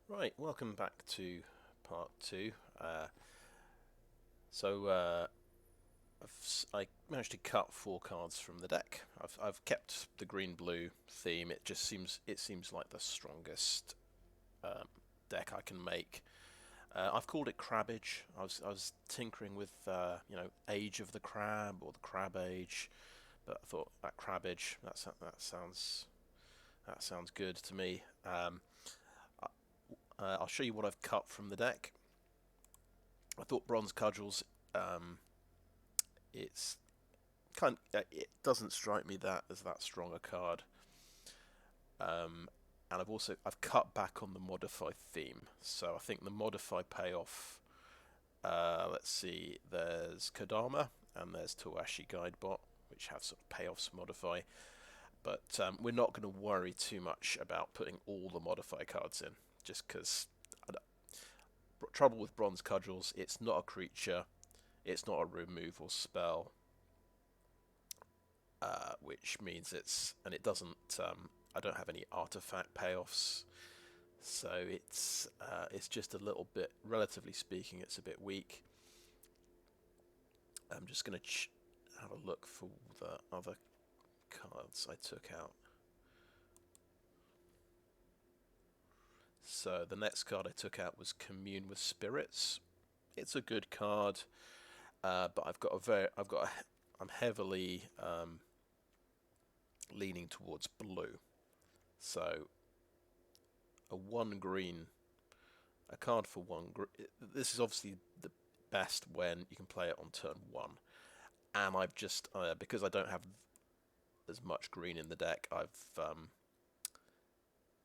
Right, welcome back to part two. So I managed to cut four cards from the deck. I've kept the green-blue theme. It seems like the strongest um, deck I can make. I've called it Crabbage. I was tinkering with Age of the Crab or the Crab Age, but I thought that Crabbage that sounds good to me. I'll show you what I've cut from the deck. I thought Bronze Cudgels. Um, it's it doesn't strike me that as that strong a card. Um, and I've cut back on the modify theme. So I think the modify payoff. Let's see. There's Kodama and there's Towashi Guide-Bot, which have sort of payoffs modify. But we're not going to worry too much about putting all the modify cards in, just because. Trouble with Bronze Cudgels, it's not a creature, it's not a removal spell, which means it doesn't. I don't have any artifact payoffs, so it's just a little bit. Relatively speaking, it's a bit weak. I'm just going to have a look for the other cards I took out. So the next card I took out was Commune with Spirits. It's a good card, but I'm heavily leaning towards blue. So a one green, a card for one green. This is obviously the best when you can play it on turn one. And I've just because I don't have as much green in the deck, I've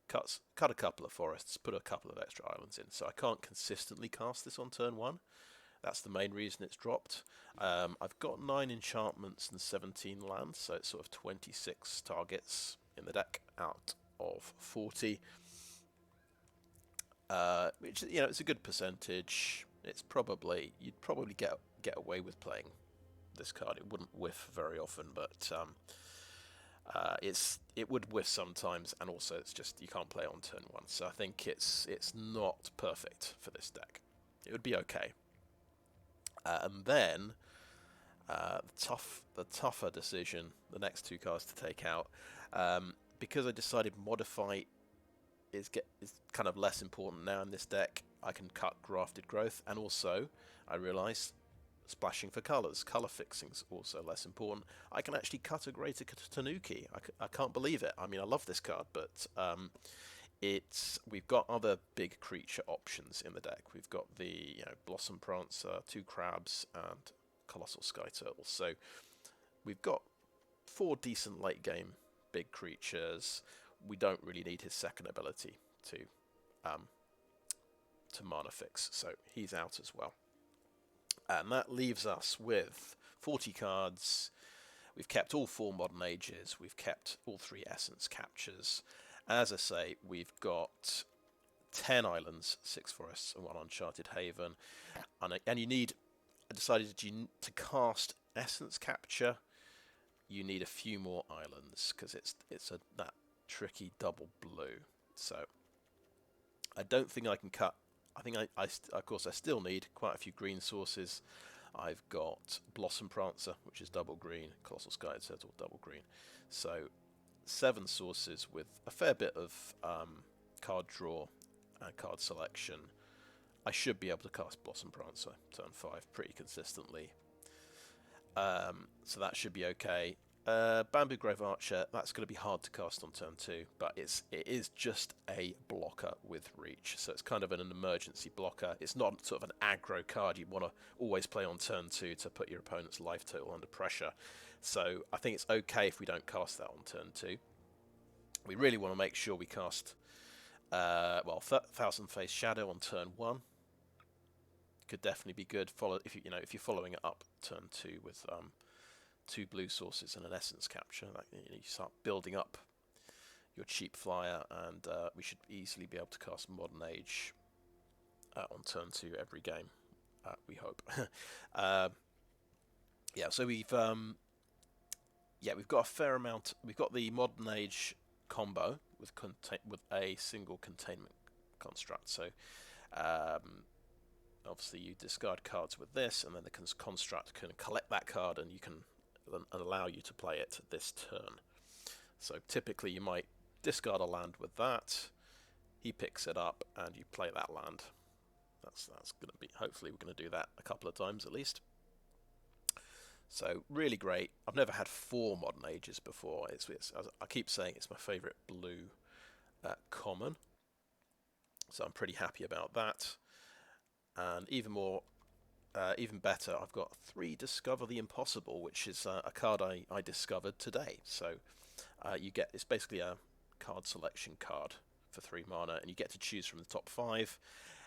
cut a couple of forests, put a couple of extra islands in, so I can't consistently cast this on turn one. That's the main reason it's dropped. I've got 9 enchantments and 17 lands, so it's sort of 26 targets in the deck out of 40, which it's a good percentage. You'd probably get away with playing this card. It wouldn't whiff very often, but it would whiff sometimes, and also it's just you can't play on turn one. So I think it's not perfect for this deck. It would be okay. And then the tougher decision, the next two cards to take out, because I decided modify is kind of less important now in this deck. I can cut Grafted Growth, and also I realised splashing for colours, colour fixing's also less important. I can actually cut a Greater Tanuki. I can't believe it. I mean, I love this card, but we've got other big creature options in the deck. We've got the Blossom Prancer, 2 crabs, and Colossal Skyturtle. So we've got 4 decent late game big creatures. We don't really need his second ability to mana fix, so he's out as well. And that leaves us with 40 cards. We've kept all 4 Modern Ages. We've kept all 3 Essence Captures. As I say, we've got 10 islands, 6 forests, and 1 Uncharted Haven. And you need. I decided to cast Essence Capture. You need a few more islands because it's that tricky double blue. So I don't think I can cut. I think of course I still need quite a few green sources. I've got Blossom Prancer, which is double green, Colossal Skyturtle, double green. So 7 sources with a fair bit of card draw and card selection. I should be able to cast Blossom Prancer turn 5 pretty consistently. So that should be okay. Bamboo Grove Archer, that's going to be hard to cast on turn 2, but it is just a blocker with reach, so it's kind of an emergency blocker. It's not sort of an aggro card you want to always play on turn 2 to put your opponent's life total under pressure. So I think it's okay if we don't cast that on turn 2. We really want to make sure we cast Thousand Face Shadow on turn 1. Could definitely be good. If you're following it up turn 2 with 2 blue sources and an essence capture, you start building up your cheap flyer, and we should easily be able to cast Modern Age on turn 2 every game. We hope. So we've got a fair amount. We've got the Modern Age combo with a single Containment construct. So obviously you discard cards with this, and then the construct can collect that card, and you can allow you to play it this turn. So typically you might discard a land with that. He picks it up, and you play that land. That's going to be. Hopefully, we're going to do that a couple of times at least. So really great. I've never had 4 Modern Ages before. I keep saying it's my favourite blue common. So I'm pretty happy about that. And even better, I've got 3 Discover the Impossible, which is a card I discovered today. So it's basically a card selection card for 3 mana, and you get to choose from the top 5.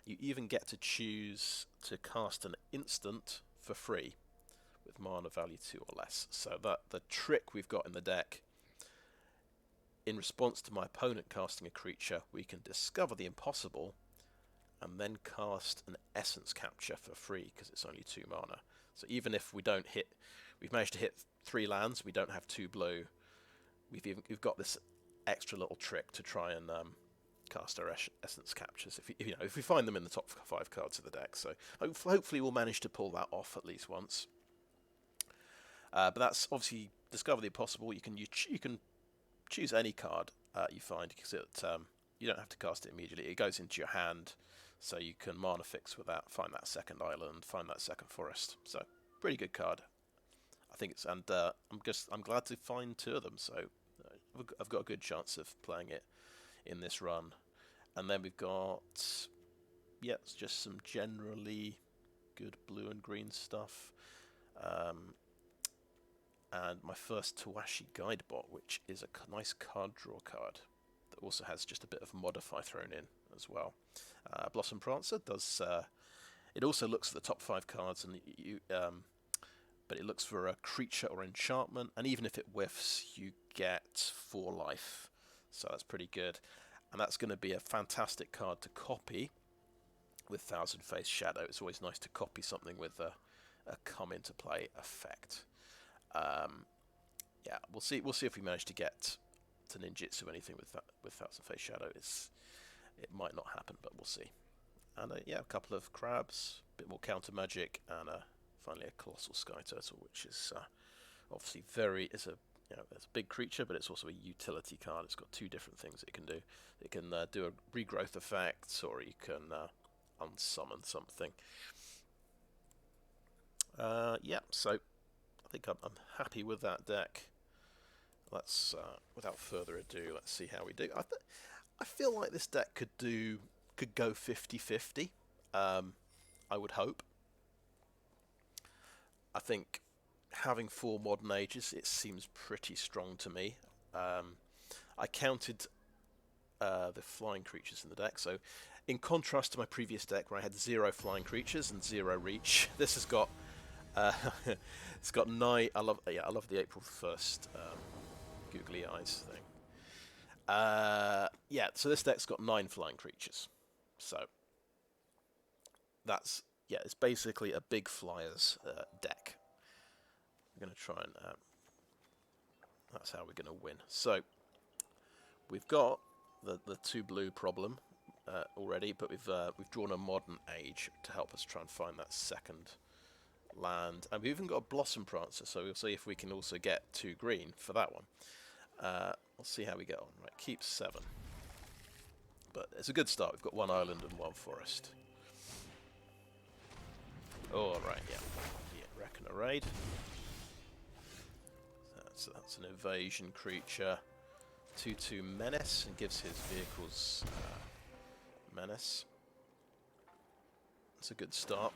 You even get to choose to cast an instant for free with mana value 2 or less. So that the trick we've got in the deck, in response to my opponent casting a creature, we can discover the impossible and then cast an Essence Capture for free because it's only 2 mana. So even if we've managed to hit 3 lands, we don't have 2 blue, we've got this extra little trick to try and cast our Essence Captures if we find them in the top 5 cards of the deck. So hopefully we'll manage to pull that off at least once. But that's obviously Discover the Impossible. You can choose any card you find, because you don't have to cast it immediately. It goes into your hand, so you can mana fix with that, find that second island, find that second forest. So pretty good card, I think it's. And I'm glad to find 2 of them. So I've got a good chance of playing it in this run. And then we've got it's just some generally good blue and green stuff. And my first Towashi Guide-Bot, which is a nice card draw card that also has just a bit of modify thrown in as well. Blossom Prancer does. It also looks at the top 5 cards, and but it looks for a creature or enchantment, and even if it whiffs, you get 4 life. So that's pretty good, and that's going to be a fantastic card to copy with Thousand Face Shadow. It's always nice to copy something with a come into play effect. We'll see. We'll see if we manage to get to ninjutsu anything with Thousand Face Shadow. It might not happen, but we'll see. And a couple of crabs, a bit more counter magic, and finally a Colossal Skyturtle, which is obviously it's a big creature, but it's also a utility card. It's got 2 different things it can do. It can do a regrowth effect, or you can unsummon something. So I think I'm happy with that deck. Let's, without further ado, let's see how we do. I feel like this deck could go 50-50. I would hope. I think having 4 Modern Ages, it seems pretty strong to me. I counted the flying creatures in the deck, so in contrast to my previous deck where I had 0 flying creatures and 0 reach, this has got it's got 9. I love the April 1st googly eyes thing. So this deck's got 9 flying creatures. So it's basically a big flyers deck. I'm going to try and that's how we're going to win. So we've got the 2 blue problem already, but we've drawn a Modern Age to help us try and find that second land, and we've even got a Blossom Prancer, so we'll see if we can also get 2 green for that one. We'll see how we get on. Right, keep 7, but it's a good start. We've got 1 island and 1 forest. Oh, right, Reckon a raid. That's an evasion creature. 2/2 menace, and gives his vehicles menace. That's a good start.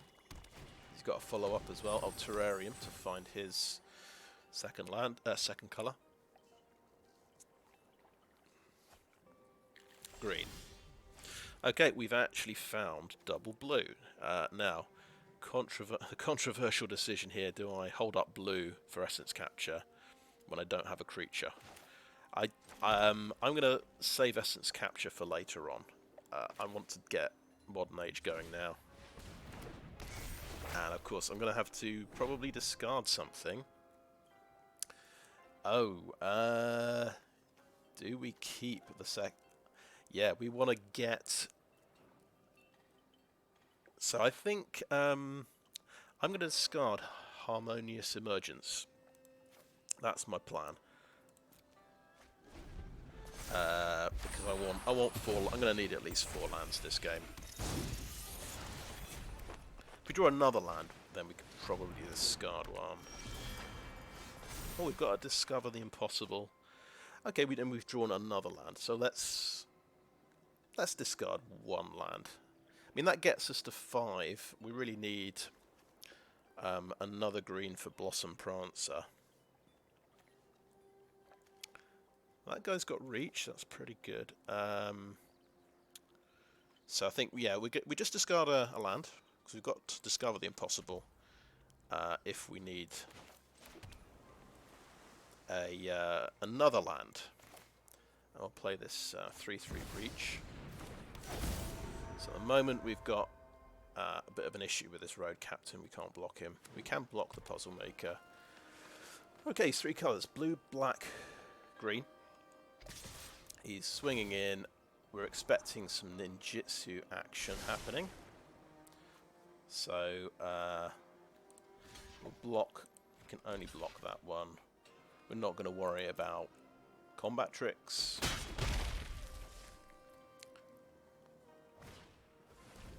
He's got a follow-up as well of Terrarium to find his second colour. Green. Okay, we've actually found double blue. Now, the controversial decision here: do I hold up blue for Essence Capture when I don't have a creature? I'm going to save Essence Capture for later on. I want to get Modern Age going now. And of course, I'm going to have to probably discard something. Oh, do we keep the Yeah, we want to get So I think I'm going to discard Harmonious Emergence. That's my plan. Because I want 4. I'm going to need at least 4 lands this game. If we draw another land, then we could probably discard one. Oh, we've got to discover the impossible. Okay, we've drawn another land, so let's discard 1 land. I mean, that gets us to 5. We really need another green for Blossom Prancer. That guy's got reach. That's pretty good. So I think, yeah, we just discard a land because we've got to discover the impossible. If we need another land, I'll play this 3/3 reach. So at the moment we've got a bit of an issue with this road captain. We can't block him. We can block the Puzzlemaker. Okay, 3 colours: blue, black, green. He's swinging in. We're expecting some ninjutsu action happening. So we'll block. We can only block that one. We're not going to worry about combat tricks.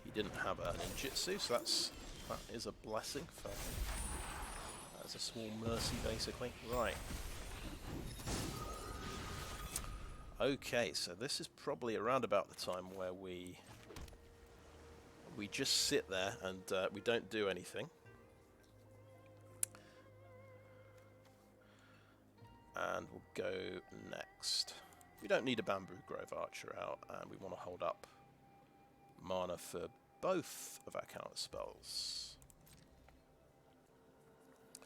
He didn't have a ninjutsu, so that is a blessing. That's a small mercy, basically. Right. Okay, so this is probably around about the time where we just sit there and we don't do anything. And we'll go next. We don't need a Bamboo Grove Archer out, and we want to hold up mana for both of our counter spells.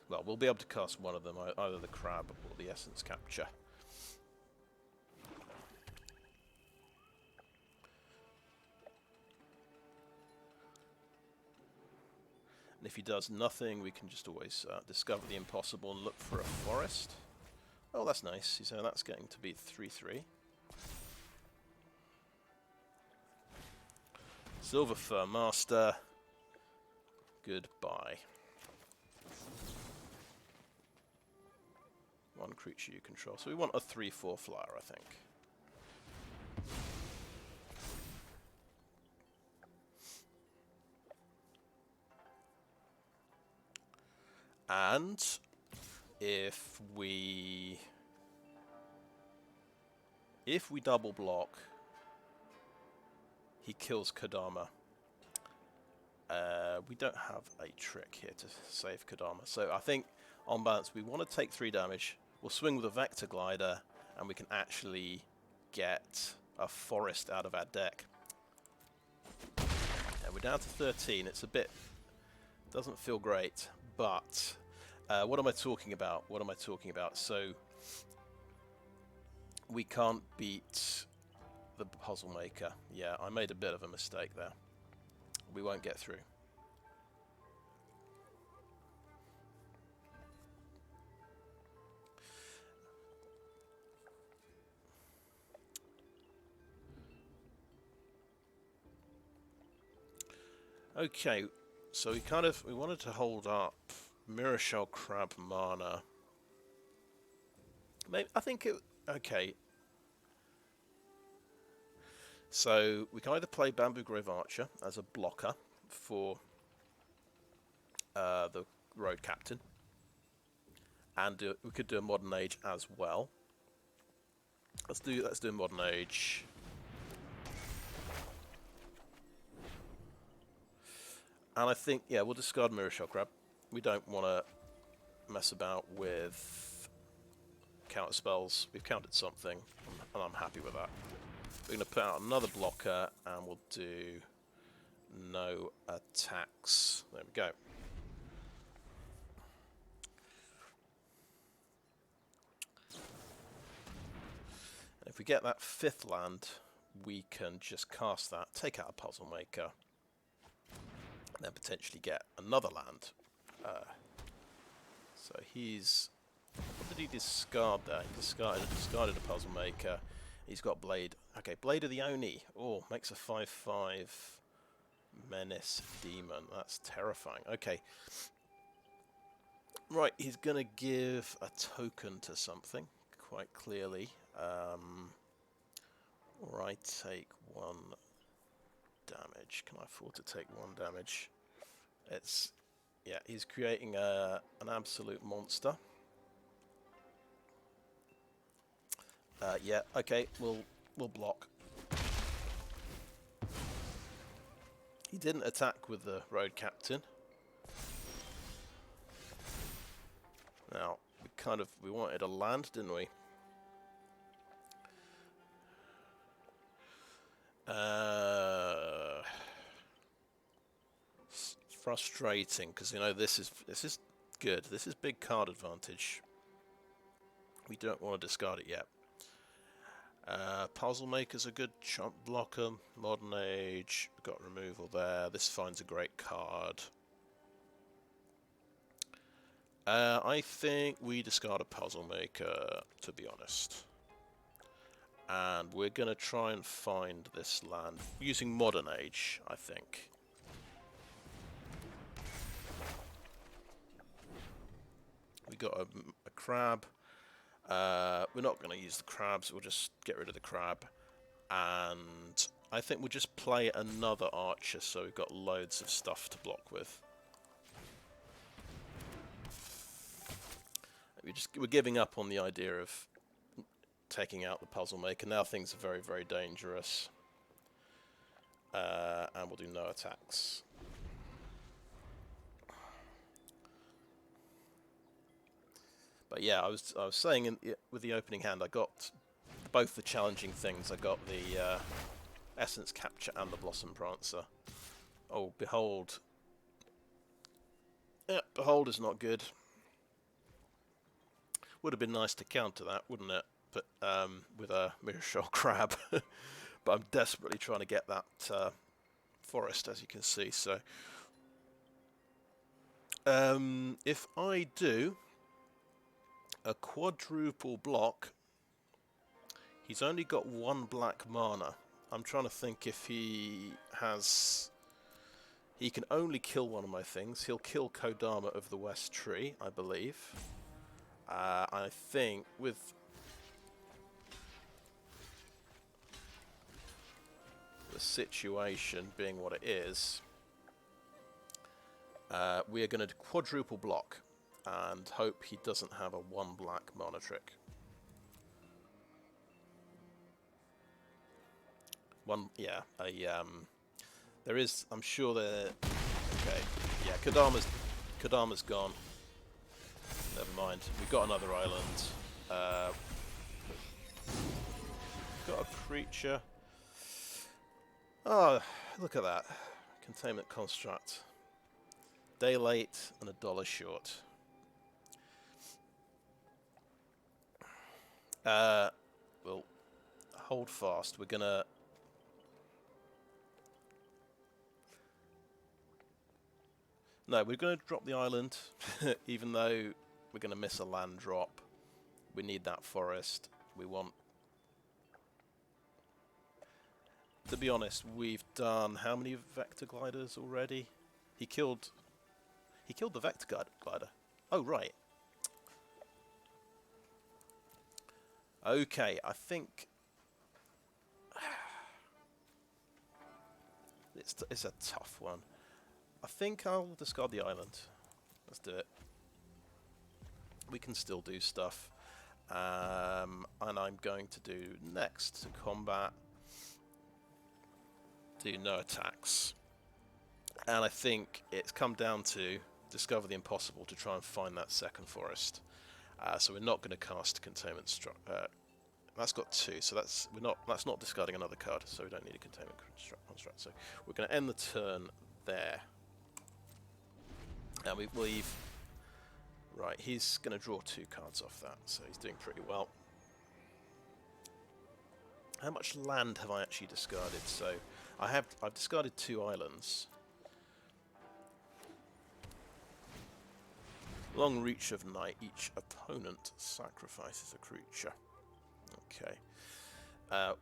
Well, we'll be able to cast one of them, either the Crab or the Essence Capture. And if he does nothing, we can just always discover the impossible and look for a forest. Oh, that's nice. So that's getting to be 3/3. Silver Fur Master. Goodbye. 1 creature you control. So we want a 3/4 flyer, I think. And if we double block, he kills Kodama. We don't have a trick here to save Kodama, so I think on balance we want to take 3 damage. We'll swing with a Vector Glider, and we can actually get a forest out of our deck. And we're down to 13. It's a bit, doesn't feel great, but what am I talking about? What am I talking about? So we can't beat the Puzzlemaker. Yeah, I made a bit of a mistake there. We won't get through. Okay, so we wanted to hold up Mirrorshell Crab mana. Maybe, I think it, okay. So we can either play Bamboo Grove Archer as a blocker for the Road Captain, and we could do a Modern Age as well. Let's do a Modern Age. And I think, yeah, we'll discard Mirrorshell Crab. We don't want to mess about with counter spells. We've countered something, and I'm happy with that. We're going to put out another blocker, and we'll do no attacks. There we go. And if we get that 5th land, we can just cast that, take out a Puzzlemaker, and then potentially get another land. So he's... What did he discard there? He discarded a Puzzlemaker. He's got Blade. Okay, Blade of the Oni. Oh, makes a 5/5 Menace Demon. That's terrifying. Okay. Right, he's going to give a token to something, quite clearly. Or I take 1 damage. Can I afford to take 1 damage? It's... yeah, he's creating an absolute monster. Yeah, okay, we'll block. He didn't attack with the Road Captain. Now, we wanted a land, didn't we? It's frustrating because you know this is good. This is big card advantage. We don't want to discard it yet. Puzzlemaker's a good chump blocker. Modern Age, we've got removal there. This finds a great card. I think we discard a Puzzlemaker, to be honest. And we're going to try and find this land using Modern Age, I think. We got a crab. We're not going to use the crabs, we'll just get rid of the crab. And I think we'll just play another archer so we've got loads of stuff to block with. We're giving up on the idea of taking out the Puzzlemaker. Now things are very, very dangerous. And we'll do no attacks. But yeah, I was saying with the opening hand, I got both the challenging things. I got the Essence Capture and the Blossom Prancer. Oh, Behold. Yeah, Behold is not good. Would have been nice to counter that, wouldn't it? But with a Mirrorshell Crab. But I'm desperately trying to get that forest, as you can see. So if I do a quadruple block, he's only got 1 black mana. I'm trying to think if he has... He can only kill one of my things. He'll kill Kodama of the West Tree, I believe. I think with... the situation being what it is, we are going to quadruple block and hope he doesn't have a 1 black mana trick. There is, I'm sure there. Okay, yeah, Kodama's gone. Never mind. We've got another island. Got a creature. Oh, look at that. Containment Construct. Day late and $1 short. We'll hold fast. We're gonna... No, we're gonna drop the island, even though we're gonna miss a land drop. We need that forest. We want... To be honest, we've done how many Vector Gliders already? He killed the Vector Glider. Oh, right. Okay, I think... It's a tough one. I think I'll discard the island. Let's do it. We can still do stuff. And I'm going to do next to combat. Do no attacks. And I think it's come down to discover the impossible to try and find that second forest. So we're not going to cast Containment Construct. That's got 2, so that's not discarding another card, so we don't need a Containment Construct. So we're going to end the turn there. And we leave. Right, he's going to draw 2 cards off that, so he's doing pretty well. How much land have I actually discarded? So I've discarded 2 islands. Long Reach of Night. Each opponent sacrifices a creature. Okay.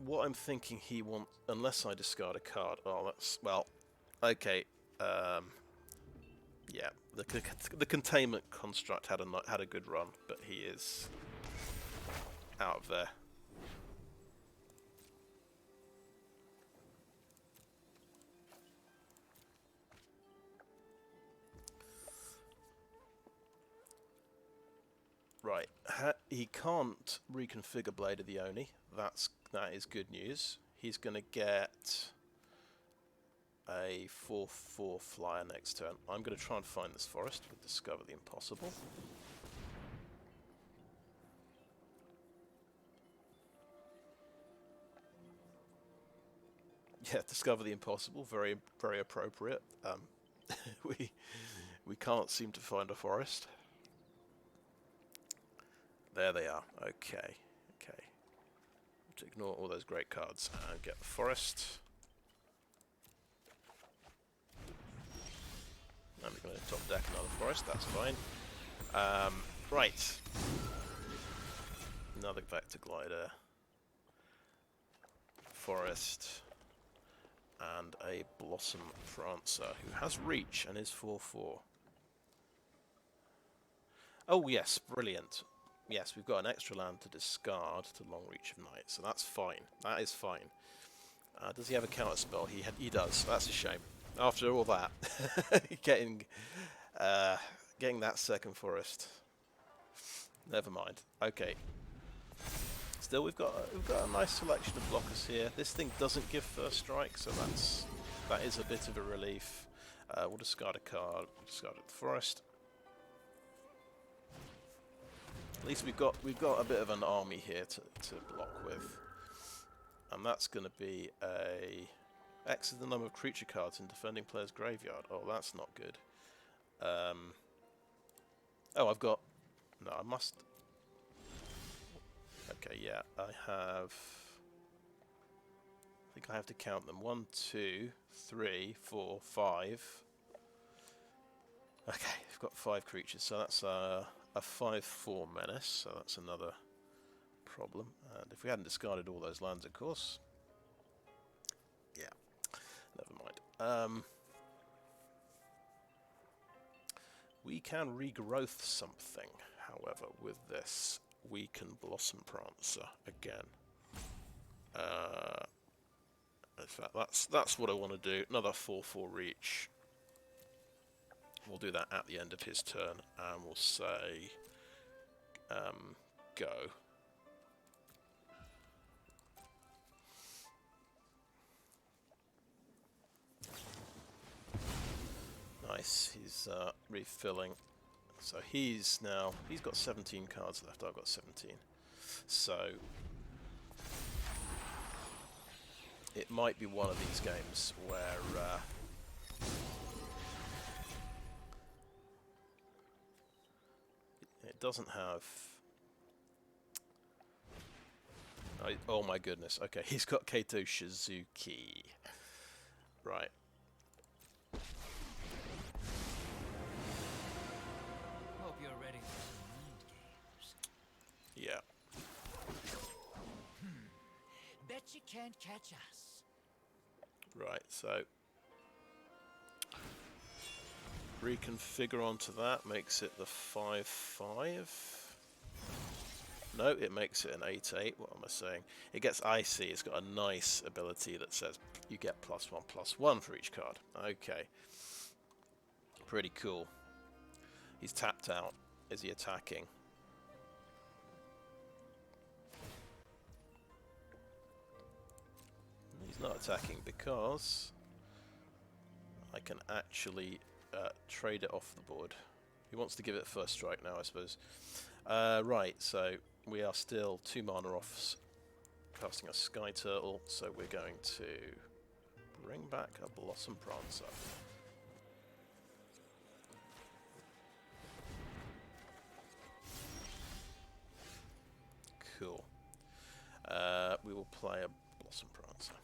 What I'm thinking he wants, unless I discard a card. Oh, that's, well, Okay. Yeah, the Containment Construct had a good run, but he is out of there. Right, he can't reconfigure Blade of the Oni. That is good news. He's going to get a 4/4 flyer next turn. I'm going to try and find this forest with Discover the Impossible. Yeah, Discover the Impossible, very very appropriate. We can't seem to find a forest. There they are. Okay. To ignore all those great cards and get the forest. And we're going to top deck another forest, that's fine. Right. Another Vector Glider. Forest. And a Blossom Prancer, who has reach and is 4/4. Oh yes, brilliant. Yes, we've got an extra land to discard to Long Reach of Night, so that's fine. That is fine. Does he have a counter spell? He does. That's a shame. After all that, getting that second forest. Never mind. Okay. Still, we've got a nice selection of blockers here. This thing doesn't give first strike, so that is a bit of a relief. We'll discard a card. We'll discard the forest. At least we've got a bit of an army here to block with, and that's going to be a X is the number of creature cards in defending player's graveyard. Oh, that's not good. Oh, I've got no. I must. Okay, yeah, I think I have to count them. 1, 2, 3, 4, 5. Okay, I've got 5 creatures, so that's a 5/4 menace, so that's another problem. And if we hadn't discarded all those lands, of course. Yeah, never mind. We can regrowth something, however, with this. We can Blossom Prancer again. In fact, that's what I want to do. Another 4/4 reach. We'll do that at the end of his turn, and we'll say go. Nice. He's refilling. So he's got 17 cards left. I've got 17. So it might be one of these games where it doesn't have. Oh my goodness. Okay, he's got Kato Shizuki. Right. Hope you're ready for some mind games. Yeah. Bet you can't catch us. Right, so reconfigure onto that, makes it the 5/5. No, it makes it an 8/8. What am I saying? It gets icy. It's got a nice ability that says you get +1/+1 for each card. Okay. Pretty cool. He's tapped out. Is he attacking? He's not attacking because I can actually trade it off the board. He wants to give it first strike now, I suppose. Right, so we are still 2 mana off casting a Skyturtle, so we're going to bring back a Blossom Prancer. Cool. We will play a Blossom Prancer.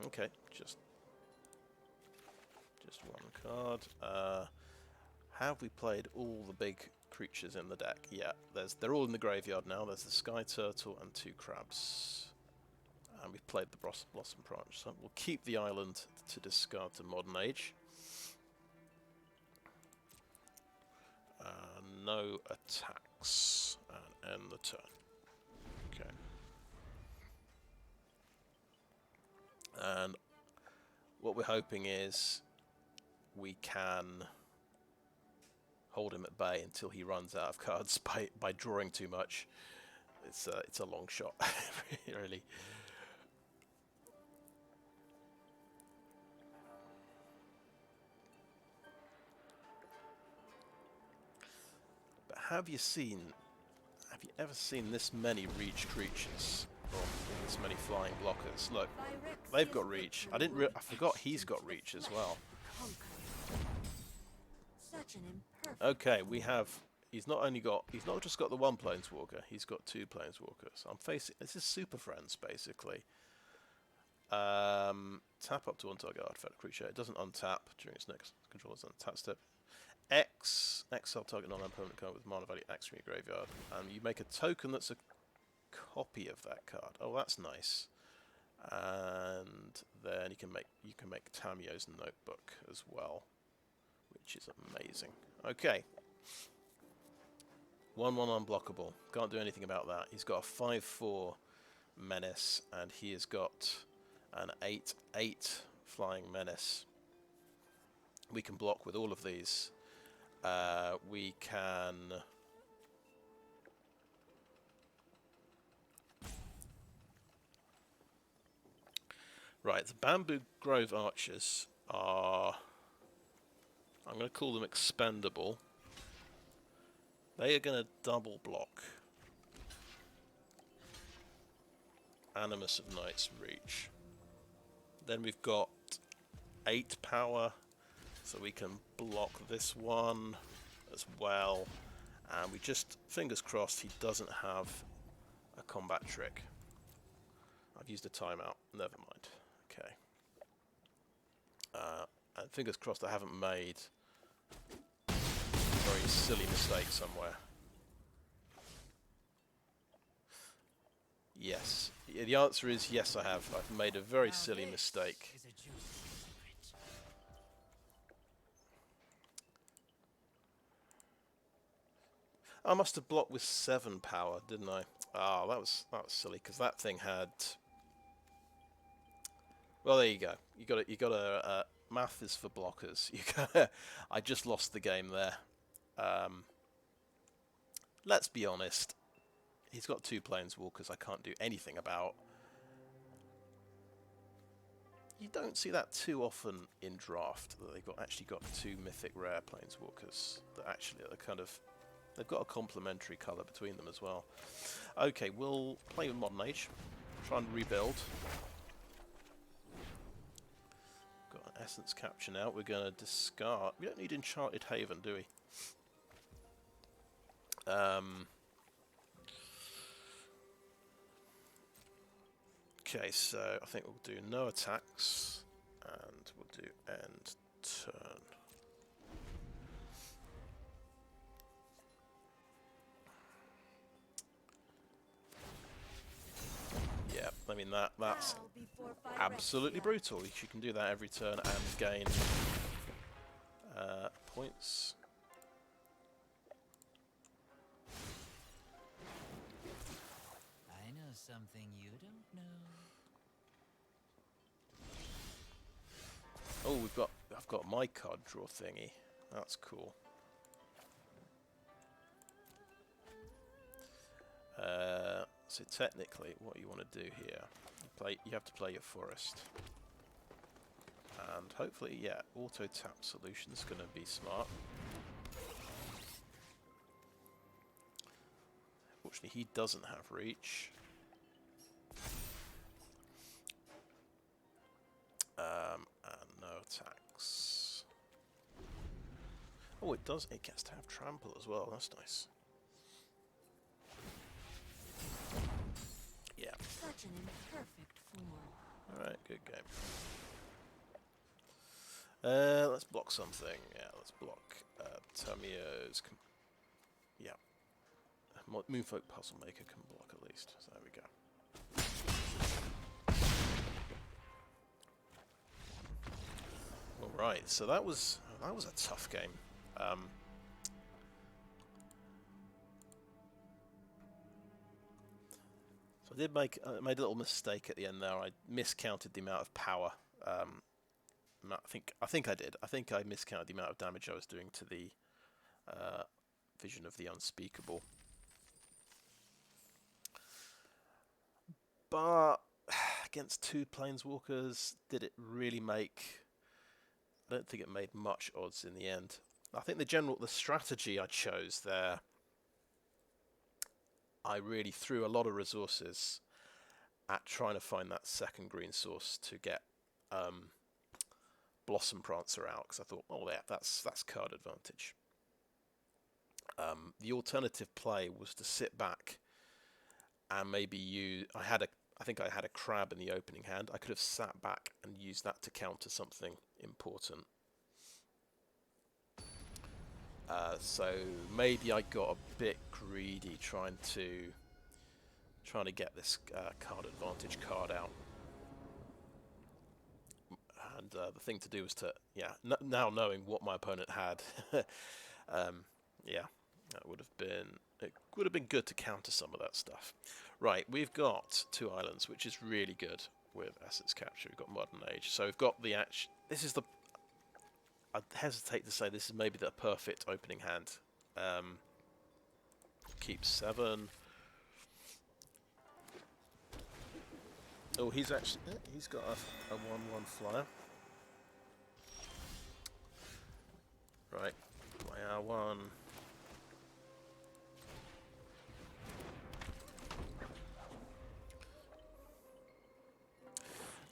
Okay, just one card. Have we played all the big creatures in the deck? Yeah, they're all in the graveyard now. There's the Skyturtle and 2 crabs. And we've played the Blossom Prancer. So we'll keep the island to discard to Modern Age. No attacks. And end the turn. Okay. And what we're hoping is we can hold him at bay until he runs out of cards by drawing too much. It's a long shot, really. But have you ever seen this many reach creatures? Or this many flying blockers? Look, they've got reach. I forgot he's got reach as well. Okay, we have. He's not just got the one planeswalker. He's got two planeswalkers. This is Super Friends basically. Tap up to one target artifact creature. It doesn't untap during its next controller's untap step. Exile target non-permanent card with mana value X from your graveyard, and you make a token that's a copy of that card. Oh, that's nice. And then you can make Tamiyo's notebook as well, which is amazing. Okay. 1/1 unblockable. Can't do anything about that. He's got a 5/4 menace, and he has got an 8/8 flying menace. We can block with all of these. We can. Right, the Bamboo Grove Archers are. I'm going to call them expendable. They are going to double block Animus of Night's Reach. Then we've got 8 power, so we can block this one as well. And we just, fingers crossed, he doesn't have a combat trick. I've used a timeout, never mind. Okay. And fingers crossed I haven't made a very silly mistake somewhere. Yes. The answer is yes, I have. I've made a very silly mistake. I must have blocked with 7 power, didn't I? Oh, that was silly, because that thing had. Well, there you go. You got a math is for blockers. I just lost the game there. Let's be honest. He's got 2 planeswalkers I can't do anything about. You don't see that too often in draft, that they've actually got 2 mythic rare planeswalkers that actually are kind of. They've got a complementary colour between them as well. Okay, we'll play with Modern Age. Try and rebuild. Got an Essence Capture now. We're going to discard. We don't need Enchanted Haven, do we? Okay, so I think we'll do no attacks. And we'll do end turn. Yeah, I mean that's absolutely brutal. You can do that every turn and gain points. I know something you don't know. Oh, I've got my card draw thingy. That's cool. So technically, what you want to do here, you have to play your forest, and hopefully, yeah, auto tap solution is going to be smart. Fortunately, he doesn't have reach. And no attacks. Oh, it does. It gets to have trample as well. That's nice. Yeah. Such an imperfect form. Alright, good game. Let's block something. Yeah, let's block Tamiyo's. Yeah. Moonfolk Puzzlemaker can block at least. So there we go. Right, so that was a tough game. So I did made a little mistake at the end there. I miscounted the amount of power. I think I did. I think I miscounted the amount of damage I was doing to the Vision of the Unspeakable. But against 2 Planeswalkers, did it really make... I don't think it made much odds in the end. I think the strategy I chose there, I really threw a lot of resources at trying to find that second green source to get Blossom Prancer out, because I thought, oh yeah, that's card advantage. The alternative play was to sit back and maybe use... I think I had a crab in the opening hand. I could have sat back and used that to counter something important. So maybe I got a bit greedy trying to get this card advantage card out. And the thing to do was to, now knowing what my opponent had, that would have been good to counter some of that stuff. Right, we've got 2 islands, which is really good with Essence Capture. We've got Modern Age, so we've got the I'd hesitate to say this is maybe the perfect opening hand. Keep 7. Oh, he's got a 1/1 flyer. Right, my R1.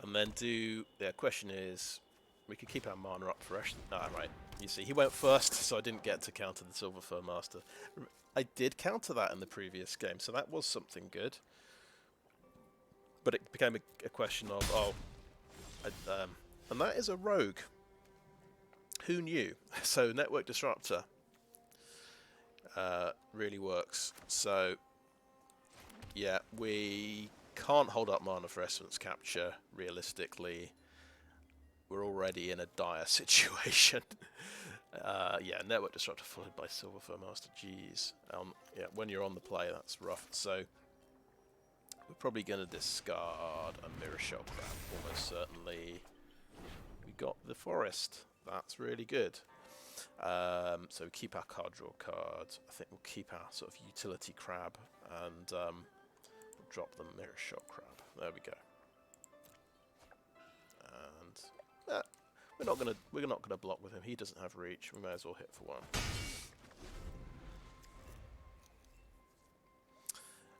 And then the question is, we could keep our mana up for Ash. Ah, right. You see, he went first, so I didn't get to counter the Silver Fur Master. I did counter that in the previous game, so that was something good. But it became a question of, and that is a rogue. Who knew? So Network Disruptor really works. So, yeah, we can't hold up mana for Essence Capture, realistically. We're already in a dire situation. Yeah, Network Disruptor followed by Silver Fur Master. Jeez. Yeah, when you're on the play, that's rough. So we're probably going to discard a Mirrorshell Crab, almost certainly. We got the Forest. That's really good. So we keep our card draw cards. I think we'll keep our sort of utility crab and we'll drop the Mirrorshell Crab. There we go. And we're not gonna block with him. He doesn't have reach. We may as well hit for 1.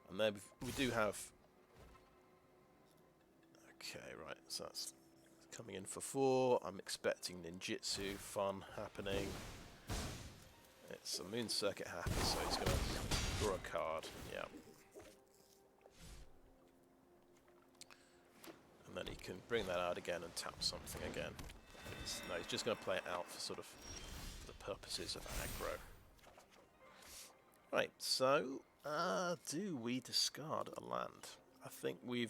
And then we do have. Okay, right. So that's coming in for 4. I'm expecting ninjutsu fun happening. It's a Moon Circuit happy, so he's going to draw a card. Yeah. And then he can bring that out again and tap something again. No, he's just going to play it out for sort of the purposes of aggro. Right, so do we discard a land? I think we're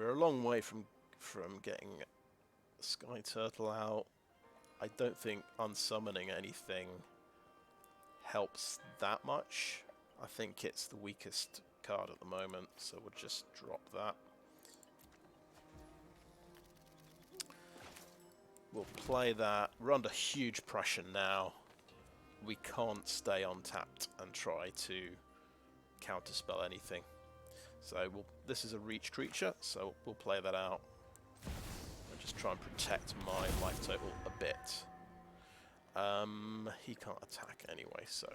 a long way from getting Skyturtle out. I don't think unsummoning anything helps that much. I think it's the weakest card at the moment, so we'll just drop that. We'll play that. We're under huge pressure now. We can't stay untapped and try to counterspell anything. So this is a reach creature, so we'll play that out. And just try and protect my life total a bit. He can't attack anyway, so...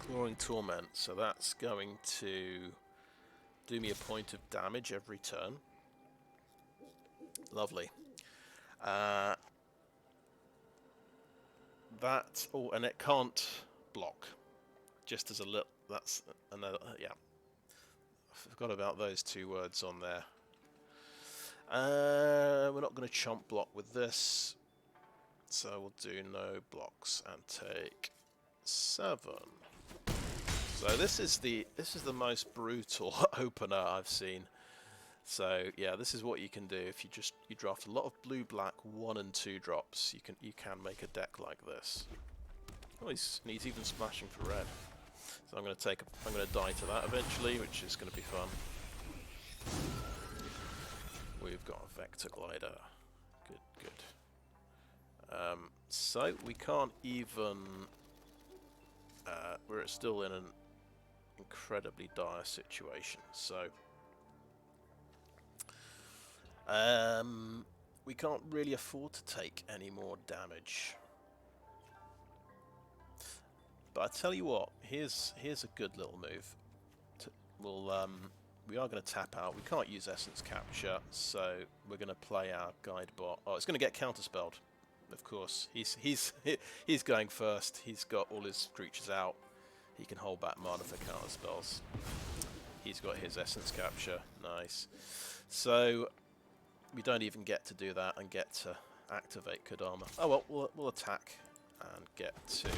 Clawing Torment, so that's going to do me a point of damage every turn. Lovely. And it can't block. Just as a little, that's another, yeah. I forgot about those 2 words on there. We're not going to chomp block with this, so we'll do no blocks and take 7. So this is the most brutal opener I've seen. So yeah, this is what you can do if you draft a lot of blue black 1 and 2 drops. You can make a deck like this. Oh, he's even splashing for red. So I'm going to die to that eventually, which is going to be fun. We've got a Vector Glider. Good. So we can't even. We're still in an incredibly dire situation. So we can't really afford to take any more damage. But I tell you what, here's a good little move. We are going to tap out. We can't use Essence Capture, so we're going to play our Guide-Bot. Oh, it's going to get counterspelled, of course. He's going first. He's got all his creatures out. He can hold back mana for counterspells. He's got his Essence Capture. Nice. So we don't even get to do that and get to activate Kodama. Oh well, we'll attack and get to.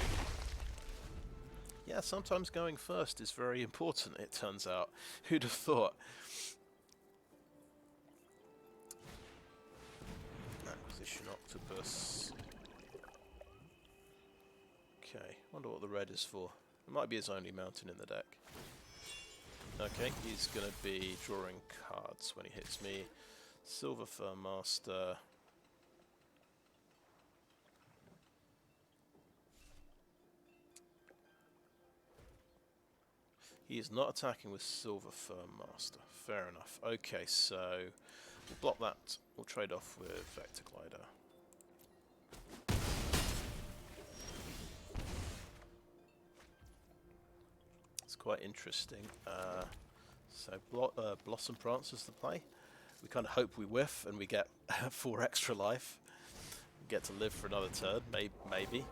Yeah, sometimes going first is very important, it turns out. Who'd have thought? Acquisition Octopus. Okay, wonder what the red is for. It might be his only mountain in the deck. Okay, he's going to be drawing cards when he hits me. Silver Fur Master. He is not attacking with Silver Fur Master. Fair enough. Okay, so we'll block that. We'll trade off with Vector Glider. It's quite interesting. So Blossom Prancer's the play. We kind of hope we whiff and we get 4 extra life. We get to live for another turn, maybe.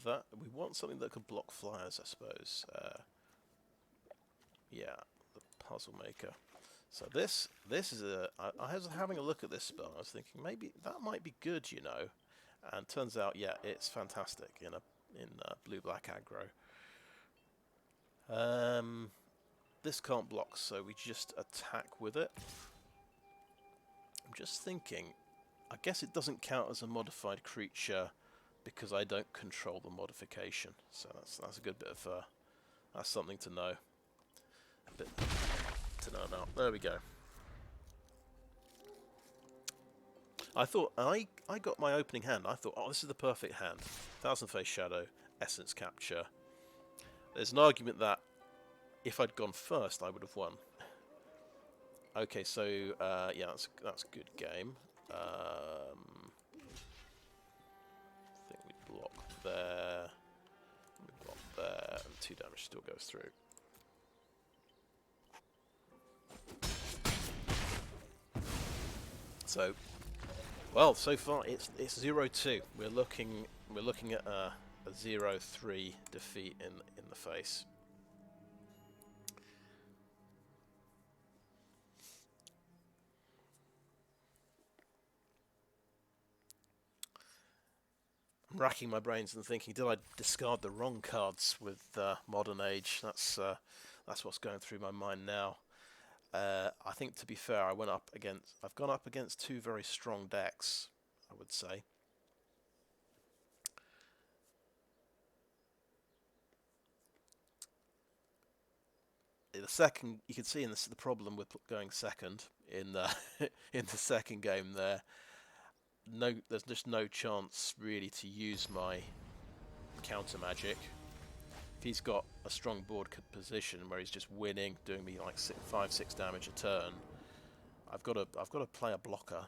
That we want something that could block flyers, I suppose. Yeah, the Puzzlemaker. So this is a. I was having a look at this spell. I was thinking maybe that might be good, you know. And turns out, yeah, it's fantastic in blue black aggro. This can't block, so we just attack with it. I'm just thinking. I guess it doesn't count as a modified creature because I don't control the modification. So that's a good bit of that's something to know. A bit to know about. There we go. I thought I got my opening hand. I thought, oh, this is the perfect hand. Thousand Face Shadow, Essence Capture. There's an argument that if I'd gone first, I would have won. Okay, so yeah, that's a good game. I think we block there. We block there, and 2 damage still goes through. So, well, so far it's 0-2. We're looking at a 0-3 defeat in the face. I'm racking my brains and thinking, did I discard the wrong cards with Modern Age? That's what's going through my mind now. I think, to be fair, I've gone up against 2 very strong decks, I would say. The second, you can see in this the problem with going second in the in the second game there. No, there's just no chance really to use my counter magic. If he's got a strong board position where he's just winning, doing me like 5-6 damage a turn, I've got to play a blocker.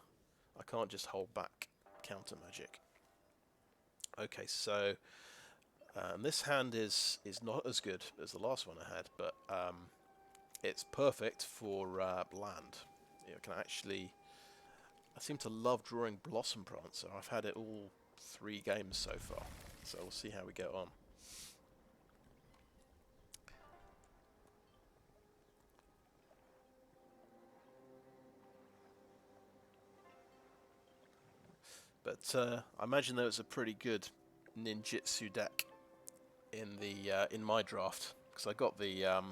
I can't just hold back counter magic. Okay, so this hand is not as good as the last one I had, but it's perfect for land. You can actually. I seem to love drawing Blossom Prancer. I've had it all 3 games so far, so we'll see how we get on. But I imagine there was a pretty good ninjutsu deck in my draft, because I got the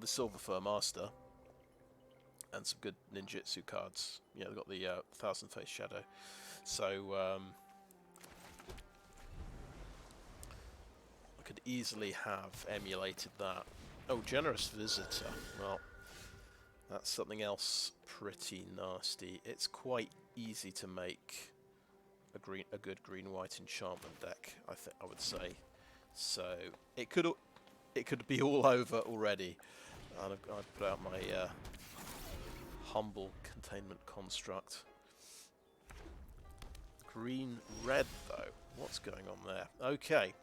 Silver Fur Master and some good ninjutsu cards. You know, I got the Thousand Face Shadow. So I could easily have emulated that. Oh, Generous Visitor. Well, that's something else pretty nasty. It's quite easy to make a good green-white enchantment deck, I would say. So it could be all over already. I'd put out my humble Containment Construct. Green-red though. What's going on there? Okay,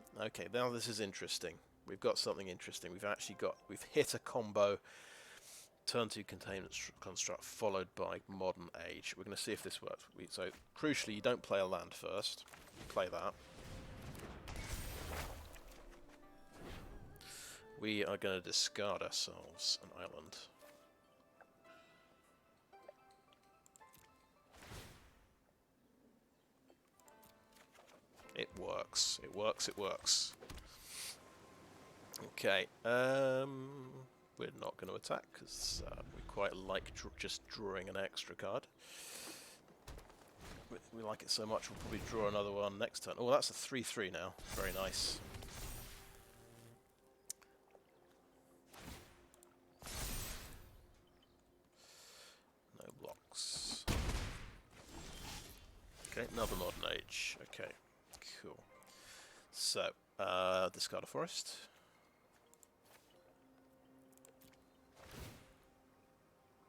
now this is interesting. We've got something interesting. We've hit a combo. Turn 2 Containment Construct followed by Modern Age. We're going to see if this works. So crucially, you don't play a land first. You play that. We are going to discard ourselves an island. It works. It works. It works. Okay. We're not going to attack because we quite like just drawing an extra card. We like it so much we'll probably draw another one next turn. Oh, that's a 3/3 now. Very nice. No blocks. Okay, another Modern Age. Okay, cool. So, discard a forest.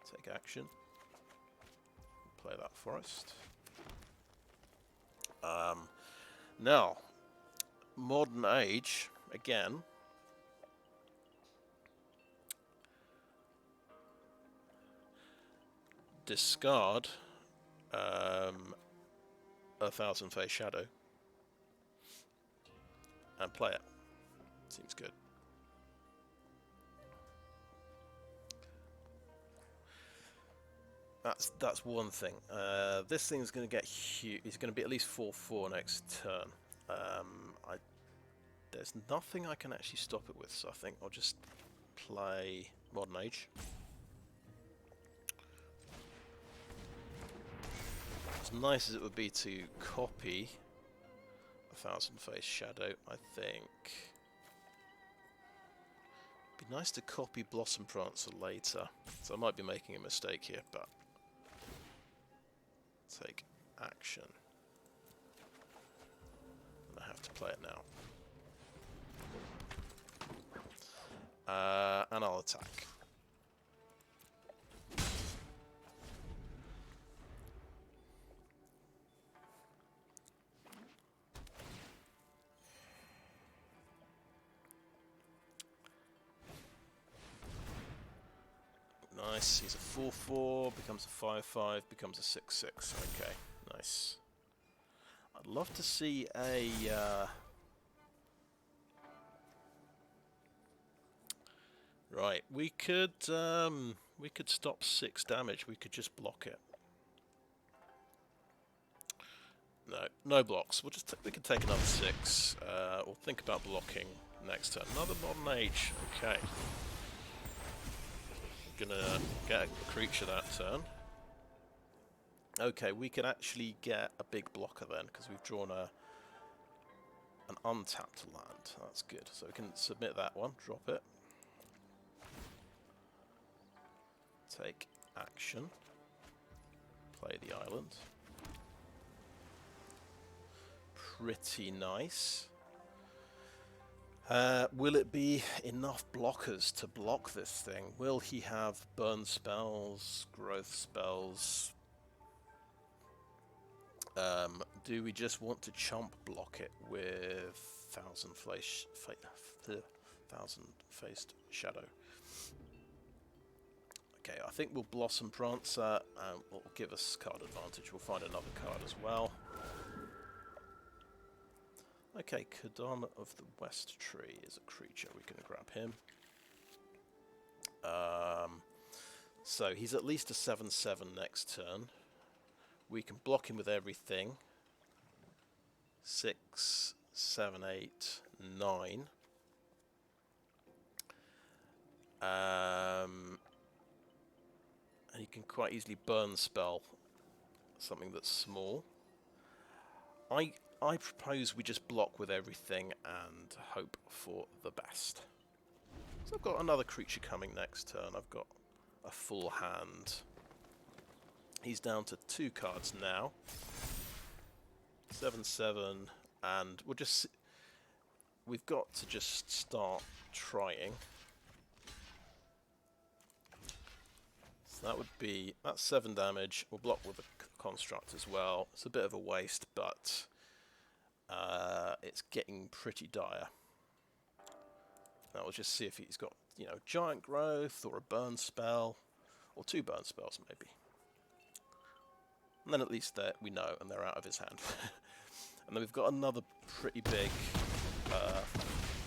Take action. Play that forest. Now, Modern Age, again. Discard a Thousand Face Shadow. And play it. Seems good. That's one thing. This thing's going to get huge. It's going to be at least 4/4 next turn. There's nothing I can actually stop it with, so I think I'll just play Modern Age. As nice as it would be to copy a Thousand Face Shadow, I think it'd be nice to copy Blossom Prancer later. So I might be making a mistake here, but take action. And I have to play it now. And I'll attack. Nice, he's a 4/4, becomes a 5/5, becomes a 6/6. Okay, nice. I'd love to see a right, we could stop 6 damage. We could just block it. No blocks. We can take another 6. We'll think about blocking next turn. Another Modern Age. Okay. Gonna get a creature that turn. Okay, we can actually get a big blocker then, because we've drawn an untapped land. That's good. So we can submit that one, drop it. Take action. Play the island. Pretty nice. Will it be enough blockers to block this thing? Will he have burn spells, growth spells? Do we just want to chump block it with Thousand Faced Shadow? Okay, I think we'll Blossom Prancer, and will give us card advantage. We'll find another card as well. Okay, Kodama of the West Tree is a creature. We can grab him. So he's at least a 7/7 next turn. We can block him with everything. 6, 7, 8, 9. And you can quite easily burn spell something that's small. I propose we just block with everything and hope for the best. So I've got another creature coming next turn. I've got a full hand. He's down to 2 cards now. 7/7, and we've got to just start trying. So that's 7 damage. We'll block with a construct as well. It's a bit of a waste, but it's getting pretty dire. Now we'll just see if he's got, giant growth or a burn spell, or 2 burn spells maybe. And then at least we know, and they're out of his hand. And then we've got another pretty big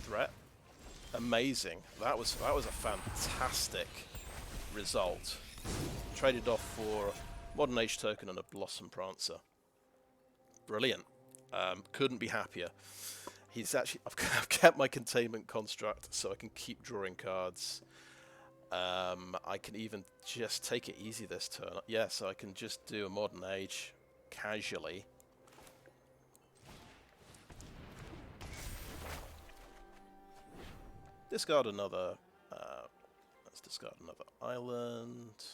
threat. Amazing. That was a fantastic result. Traded off for a Modern Age token and a Blossom Prancer. Brilliant. Couldn't be happier. I've kept my Containment Construct so I can keep drawing cards. I can even just take it easy this turn. Yeah, so I can just do a Modern Age casually. Discard another. Let's discard another island.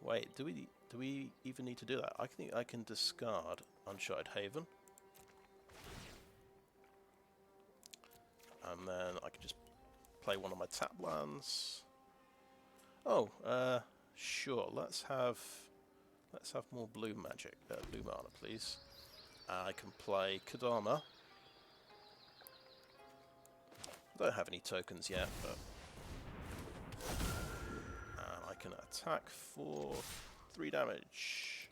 Wait, do we even need to do that? I think I can discard Uncharted Haven. And then I can just play one of my tap lands. Oh, sure. Let's have more blue magic, blue mana, please. I can play Kodama. Don't have any tokens yet, but I can attack for 3 damage.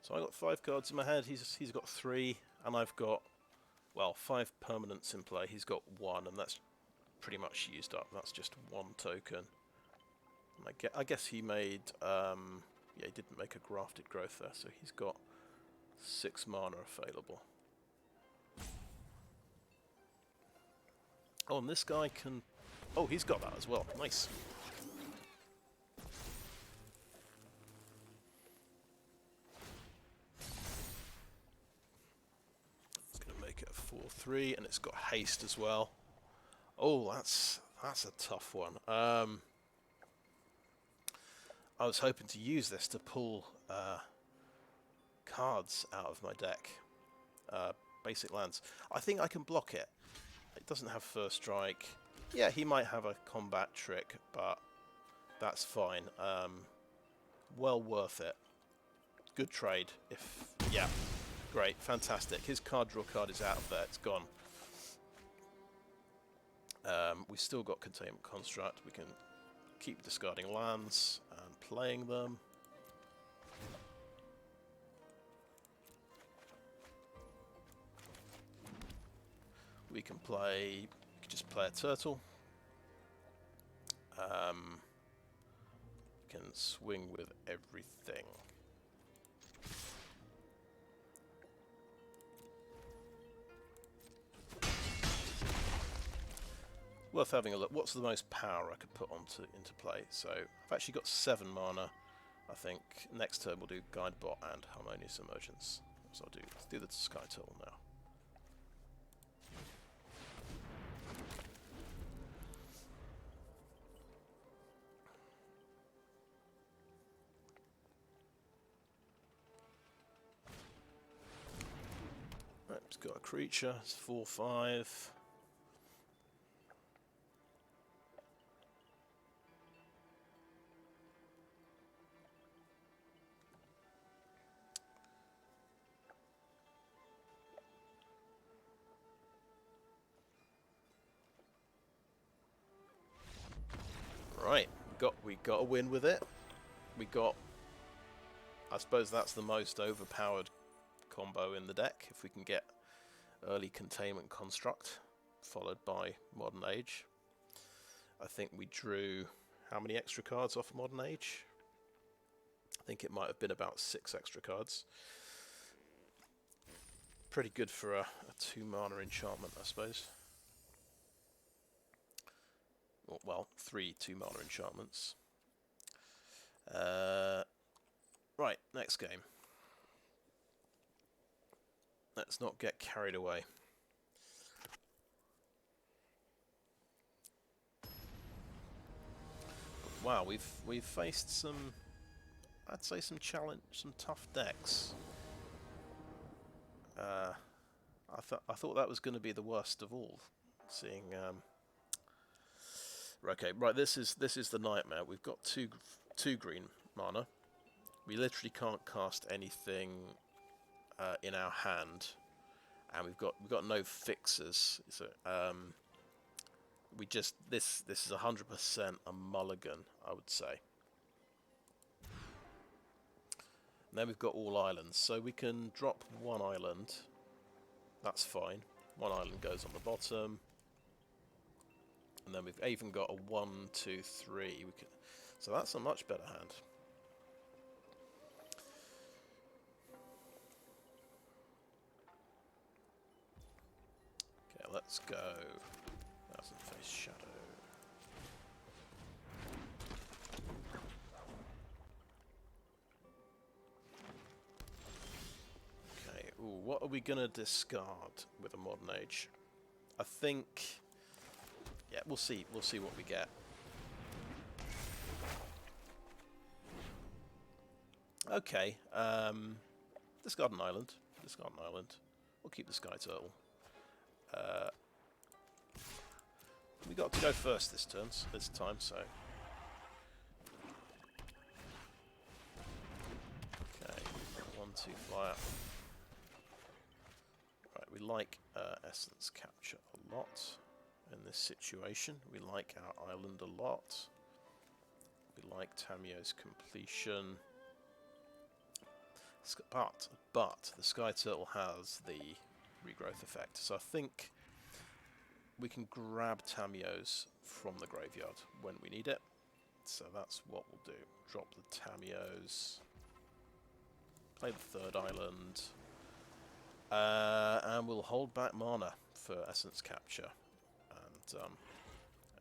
So I got 5 cards in my head. He's got 3, and I've got 5 permanents in play. He's got 1, and that's pretty much used up. That's just 1 token. And I guess he made he didn't make a Grafted Growth there, so he's got 6 mana available. Oh, and this guy can... Oh, he's got that as well. Nice. It's going to make it a 4/3, and it's got haste as well. Oh, that's a tough one. I was hoping to use this to pull cards out of my deck. Basic lands. I think I can block it. It doesn't have first strike. Yeah, he might have a combat trick, but that's fine. Well worth it. Good trade. Yeah, great, fantastic. His card draw card is out of there. It's gone. We've still got Containment Construct. We can keep discarding lands and playing them. We can just play a turtle. We can swing with everything. Worth having a look. What's the most power I could put into play? So I've actually got 7 mana. I think next turn we'll do Guide-Bot and Harmonious Emergence. So let's do the Skyturtle now. Right, it's got a creature. It's 4/5. Right, we got a win with it. I suppose that's the most overpowered combo in the deck if we can get early Containment Construct followed by Modern Age. I think we drew how many extra cards off Modern Age? I think it might have been about 6 extra cards. Pretty good for a 2-mana enchantment, I suppose. Well, 3 2-mana enchantments. Right, next game. Let's not get carried away. Wow, we've faced some, I'd say some tough decks. I thought that was going to be the worst of all. Seeing, okay, right. This is the nightmare. We've got two green mana. We literally can't cast anything in our hand, and we've got no fixes. So we just this is 100% a mulligan, I would say. And then we've got all islands, so we can drop 1 island. That's fine. 1 island goes on the bottom, and then we've even got a 1, 2, 3. We can, so that's a much better hand. Okay, let's go. Thousand Face Shadow. Ooh, what are we gonna discard with a Modern Age? I think, yeah, we'll see. We'll see what we get. Okay, discard an island. Discard an island. We'll keep the Skyturtle. We got to go first this time, so. Okay, 1/2 flyer. We like Essence Capture a lot in this situation. We like our island a lot. We like Tamiyo's Completion. But the Skyturtle has the regrowth effect. So I think we can grab Tamiyo's from the graveyard when we need it. So that's what we'll do. Drop the Tamiyo's. Play the 3rd island. And we'll hold back mana for Essence Capture,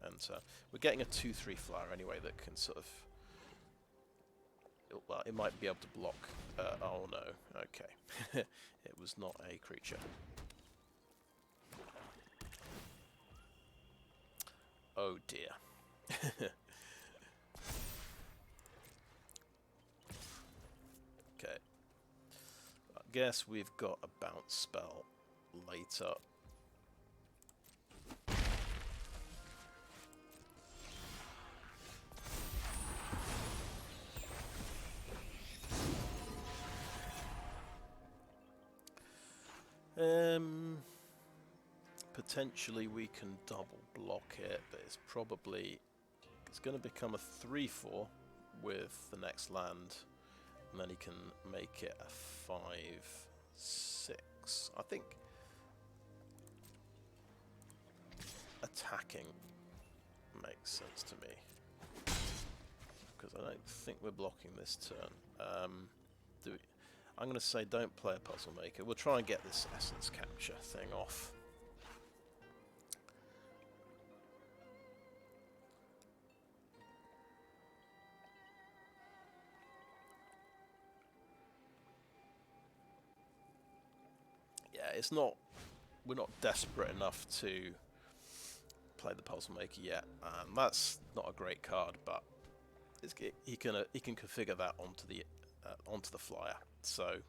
and we're getting a 2/3 flyer anyway that can sort of, well, it might be able to block. Oh no, okay, it was not a creature. Oh dear. Okay. Guess we've got a bounce spell later. Potentially we can double block it, but it's going to become a 3/4 with the next land. And then he can make it a 5/6. I think attacking makes sense to me, because I don't think we're blocking this turn. I'm going to say don't play a Puzzlemaker. We'll try and get this Essence Capture thing off. It's not. We're not desperate enough to play the Puzzlemaker yet. That's not a great card, but he can configure that onto the flyer. So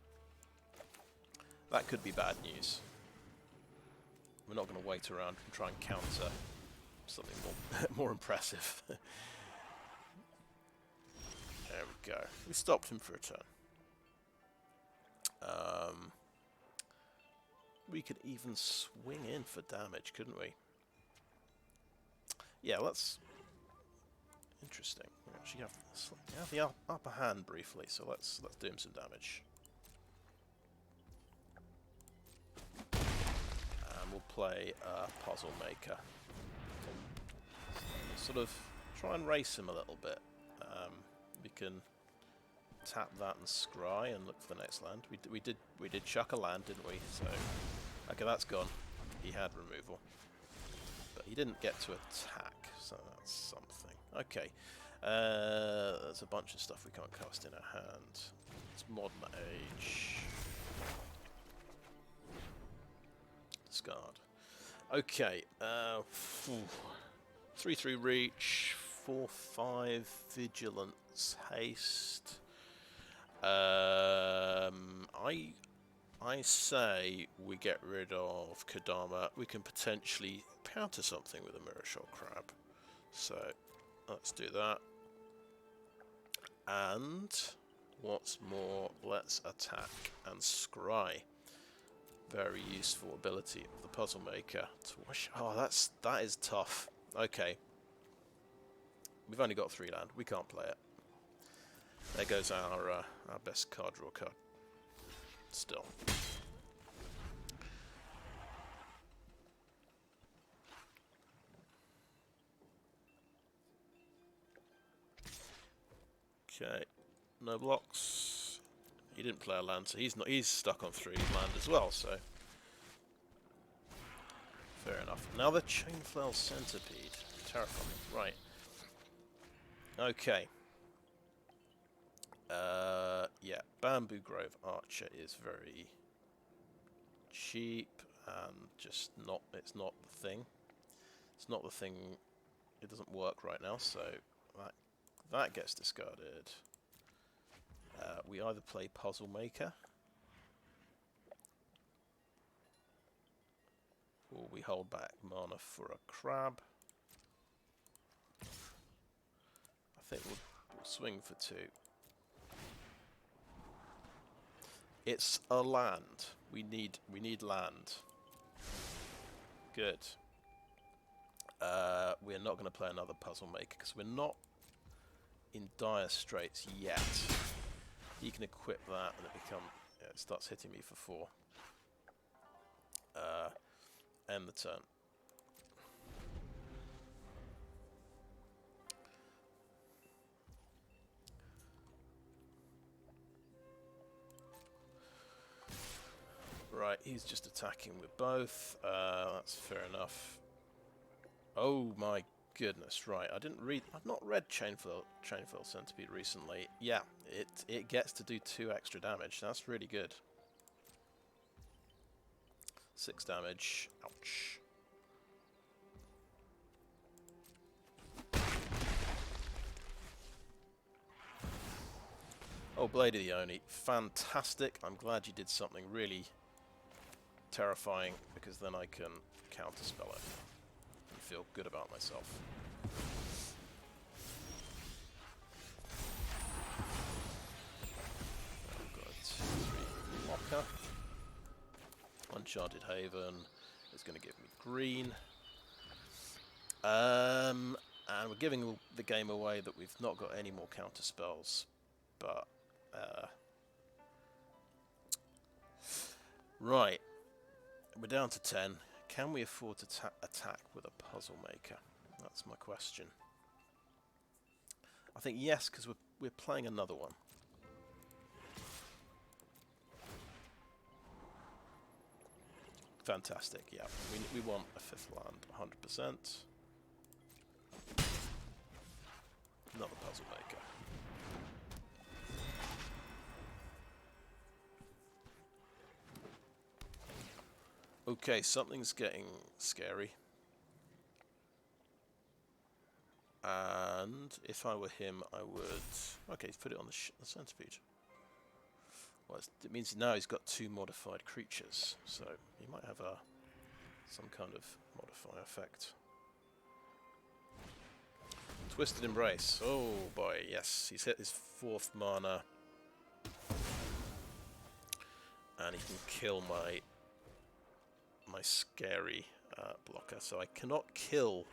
that could be bad news. We're not going to wait around and try and counter something more impressive. There we go. We stopped him for a turn. We could even swing in for damage, couldn't we? Yeah, that's interesting. We actually have the upper hand briefly, so let's do him some damage. And we'll play Puzzlemaker. Sort of try and race him a little bit. We can tap that and scry and look for the next land. We did chuck a land, didn't we? So okay, that's gone. He had removal, but he didn't get to attack, so that's something. Okay, there's a bunch of stuff we can't cast in our hand. It's Modern Age. Discard. Okay, 3/3 reach, 4/5 vigilance haste. I say we get rid of Kodama. We can potentially counter something with a Mirrorshell Crab. So let's do that. And what's more, let's attack and scry. Very useful ability of the Puzzlemaker. Oh, that is tough. Okay. We've only got 3 land. We can't play it. There goes our best card draw card. Still. Okay. No blocks. He didn't play a land, so he's stuck on 3 land as well, so fair enough. Now the Chainflail Centipede. Terrifying. Right. Okay. Yeah, Bamboo Grove Archer is very cheap and just not. It's not the thing. It's not the thing. It doesn't work right now, so that gets discarded. We either play Puzzlemaker or we hold back mana for a crab. I think we'll swing for 2. It's a land. We need land. Good. We're not going to play another Puzzlemaker because we're not in dire straits yet. You can equip that and it starts hitting me for 4. End the turn. Right, he's just attacking with both. That's fair enough. Oh my goodness! Right, I've not read Chainflail Centipede recently. Yeah, it gets to do 2 extra damage. That's really good. 6 damage. Ouch. Oh, Blade of the Oni, fantastic! I'm glad you did something really terrifying, because then I can counterspell it and feel good about myself. I've got 3 blocker. Uncharted Haven is going to give me green. And we're giving the game away that we've not got any more counterspells, but right. We're down to 10. Can we afford to attack with a Puzzlemaker? That's my question. I think yes, because we're playing another one. Fantastic, yeah. We want a 5th land, 100%. Another Puzzlemaker. Okay, something's getting scary. And if I were him, I would... Okay, put it on the centipede. Well, it means now he's got 2 modified creatures, so he might have some kind of modifier effect. Twisted Embrace. Oh boy, yes, he's hit his 4th mana. And he can kill my scary blocker, so I cannot kill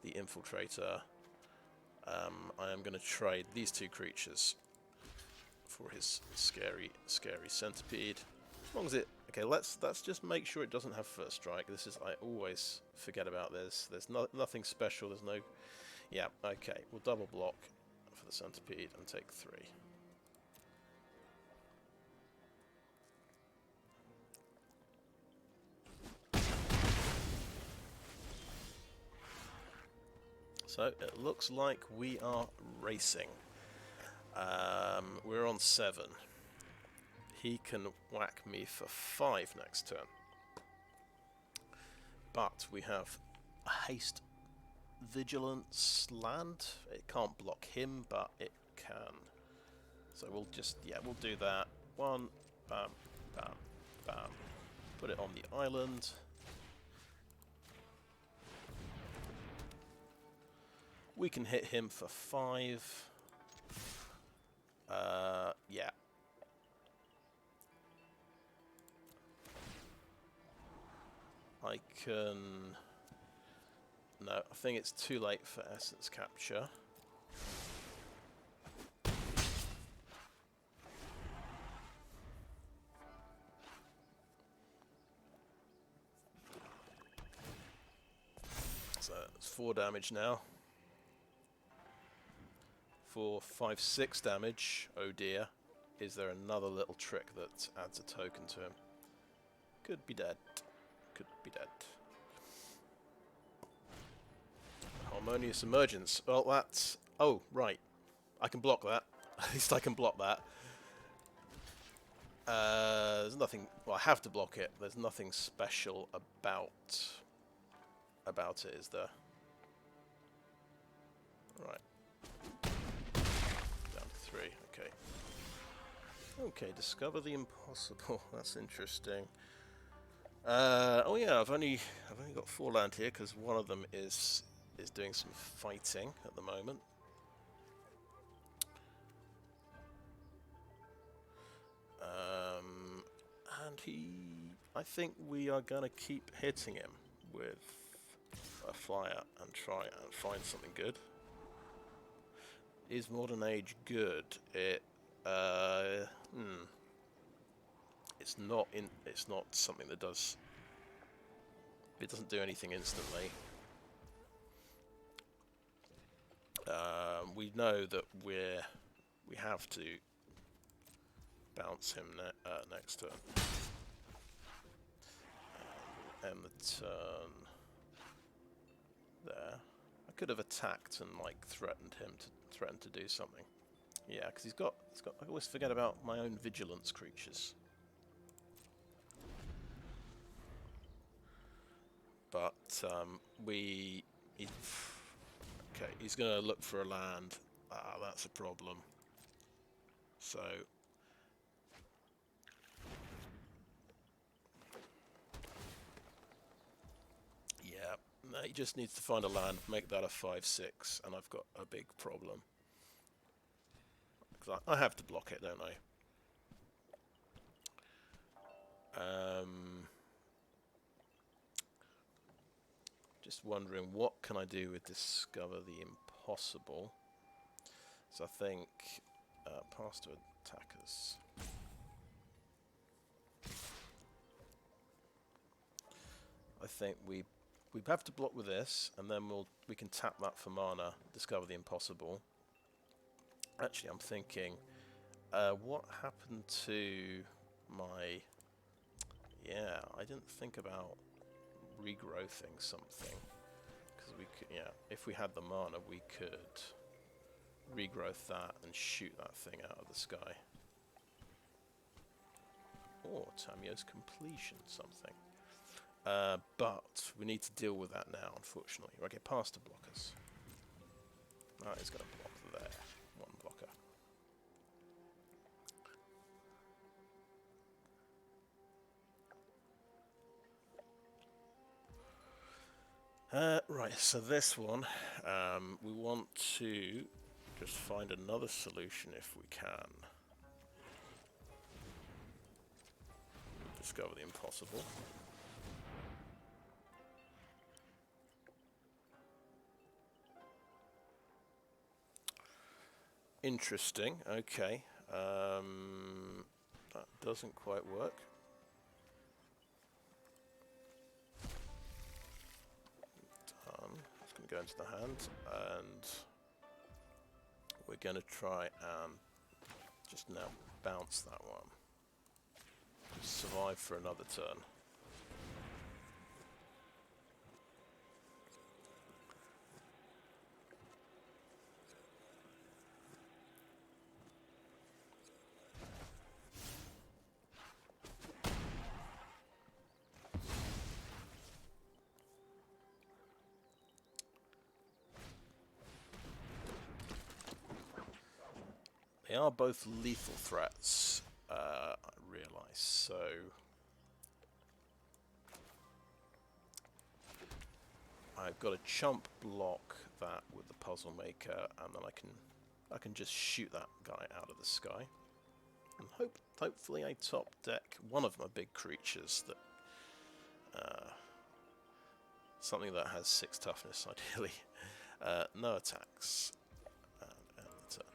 the Infiltrator. I am going to trade these 2 creatures for his scary centipede, as long as it Okay, let's just make sure it doesn't have first strike. This is, I always forget about this. There's nothing special. There's no. Yeah. Okay. We'll double block for the centipede and take 3. So it looks like we are racing. We're on 7. He can whack me for 5 next turn. But we have a haste vigilance land. It can't block him, but it can. So we'll just, yeah, we'll do that. 1, bam, bam, bam. Put it on the island. We can hit him for 5. Yeah. I can... No, I think it's too late for essence capture. So it's 4 damage now. 4, 5, 6 damage. Oh dear. Is there another little trick that adds a token to him? Could be dead. Could be dead. Harmonious Emergence. Well, that's... Oh, right. I can block that. At least I can block that. There's nothing... Well, I have to block it. There's nothing special about it, is there? Right. Down to 3. Okay. Okay, discover the impossible. That's interesting. Oh yeah, I've only got 4 land here because one of them is doing some fighting at the moment. And I think we are gonna keep hitting him with a flyer and try and find something good. Is Modern Age good? It's not something that does. It doesn't do anything instantly. We know that we have to bounce him next turn. End the turn there. I could have attacked and like threatened to do something. Yeah, because he's got. I always forget about my own vigilance creatures. But okay, he's going to look for a land. Ah, that's a problem. So yeah, no, he just needs to find a land, make that a 5/6, and I've got a big problem. Because I have to block it, don't I? Just wondering, what can I do with Discover the Impossible? So I think pass to attackers. I think we have to block with this, and then we can tap that for mana. Discover the Impossible. Actually, I'm thinking, what happened to my? Yeah, I didn't think about regrowthing something, because we could, yeah, if we had the mana we could regrowth that and shoot that thing out of the sky. Or Tamiyo's Completion something. But we need to deal with that now, unfortunately. Okay, past the blockers. That is going to block there. 1 blocker. Right, so this one, we want to just find another solution if we can. Discover the Impossible. Interesting, okay. That doesn't quite work. into the hand, and we're going to try and just now bounce that one. Survive for another turn. They are both lethal threats, I realise, so I've got to chump block that with the Puzzlemaker, and then I can just shoot that guy out of the sky. And hopefully I top deck one of my big creatures that something that has 6 toughness ideally. No attacks. And the turn.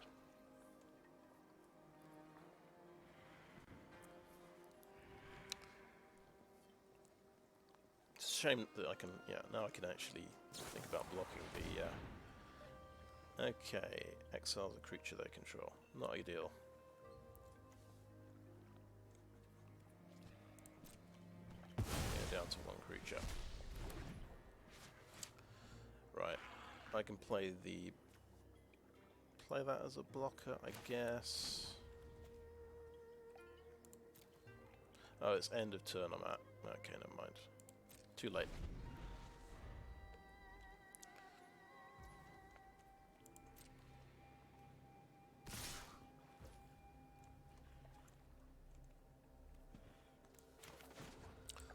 It's a shame that I can, now I can actually think about blocking the, okay, exile the creature they control. Not ideal. Down to 1 creature. Right, I can play that as a blocker, I guess. Oh, it's end of turn I'm at. Okay, never mind. Too late.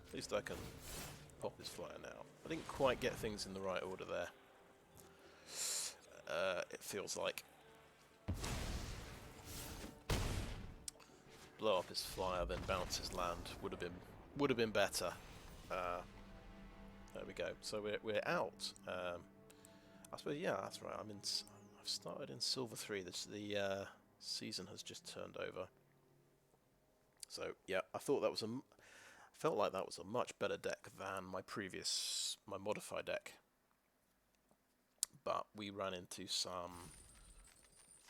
At least I can pop his flyer now. I didn't quite get things in the right order there. It feels like. Blow up his flyer, then bounce his land would have been better. There we go. So we're out. I suppose that's right. I've started in Silver 3. The season has just turned over. So yeah, I thought that was felt like that was a much better deck than my modified deck. But we ran into some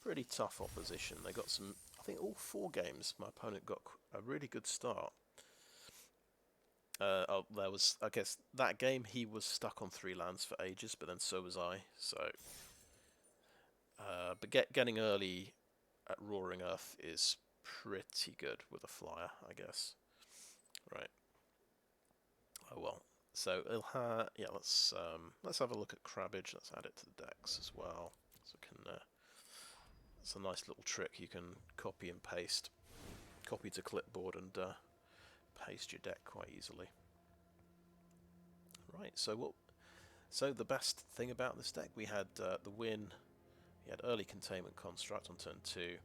pretty tough opposition. They got some, I think all 4 games my opponent got a really good start. I guess that game he was stuck on 3 lands for ages, but then so was I. So, but getting early at Roaring Earth is pretty good with a flyer, I guess. Right. Oh well. So let's have a look at Crabbage. Let's add it to the decks as well. So we can. It's a nice little trick. You can copy and paste, copy to clipboard, and paste your deck quite easily. Right. So the best thing about this deck, we had the win. We had early Containment Construct on turn 2,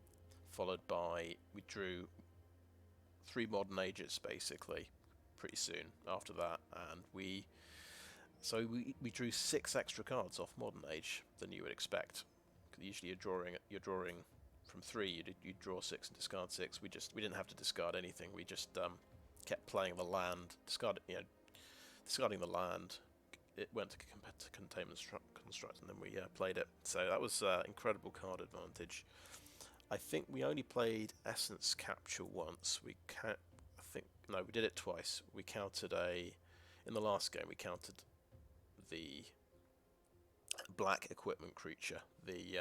followed by we drew 3 Modern Ages basically pretty soon after that, and we drew 6 extra cards off Modern Age than you would expect. Usually you're drawing from 3. You draw 6 and discard 6. We didn't have to discard anything. We just kept playing the land, discarding the land. It went to Containment Construct, and then we played it. So that was incredible card advantage. I think we only played Essence Capture once. We did it twice. We countered in the last game we countered the black equipment creature, the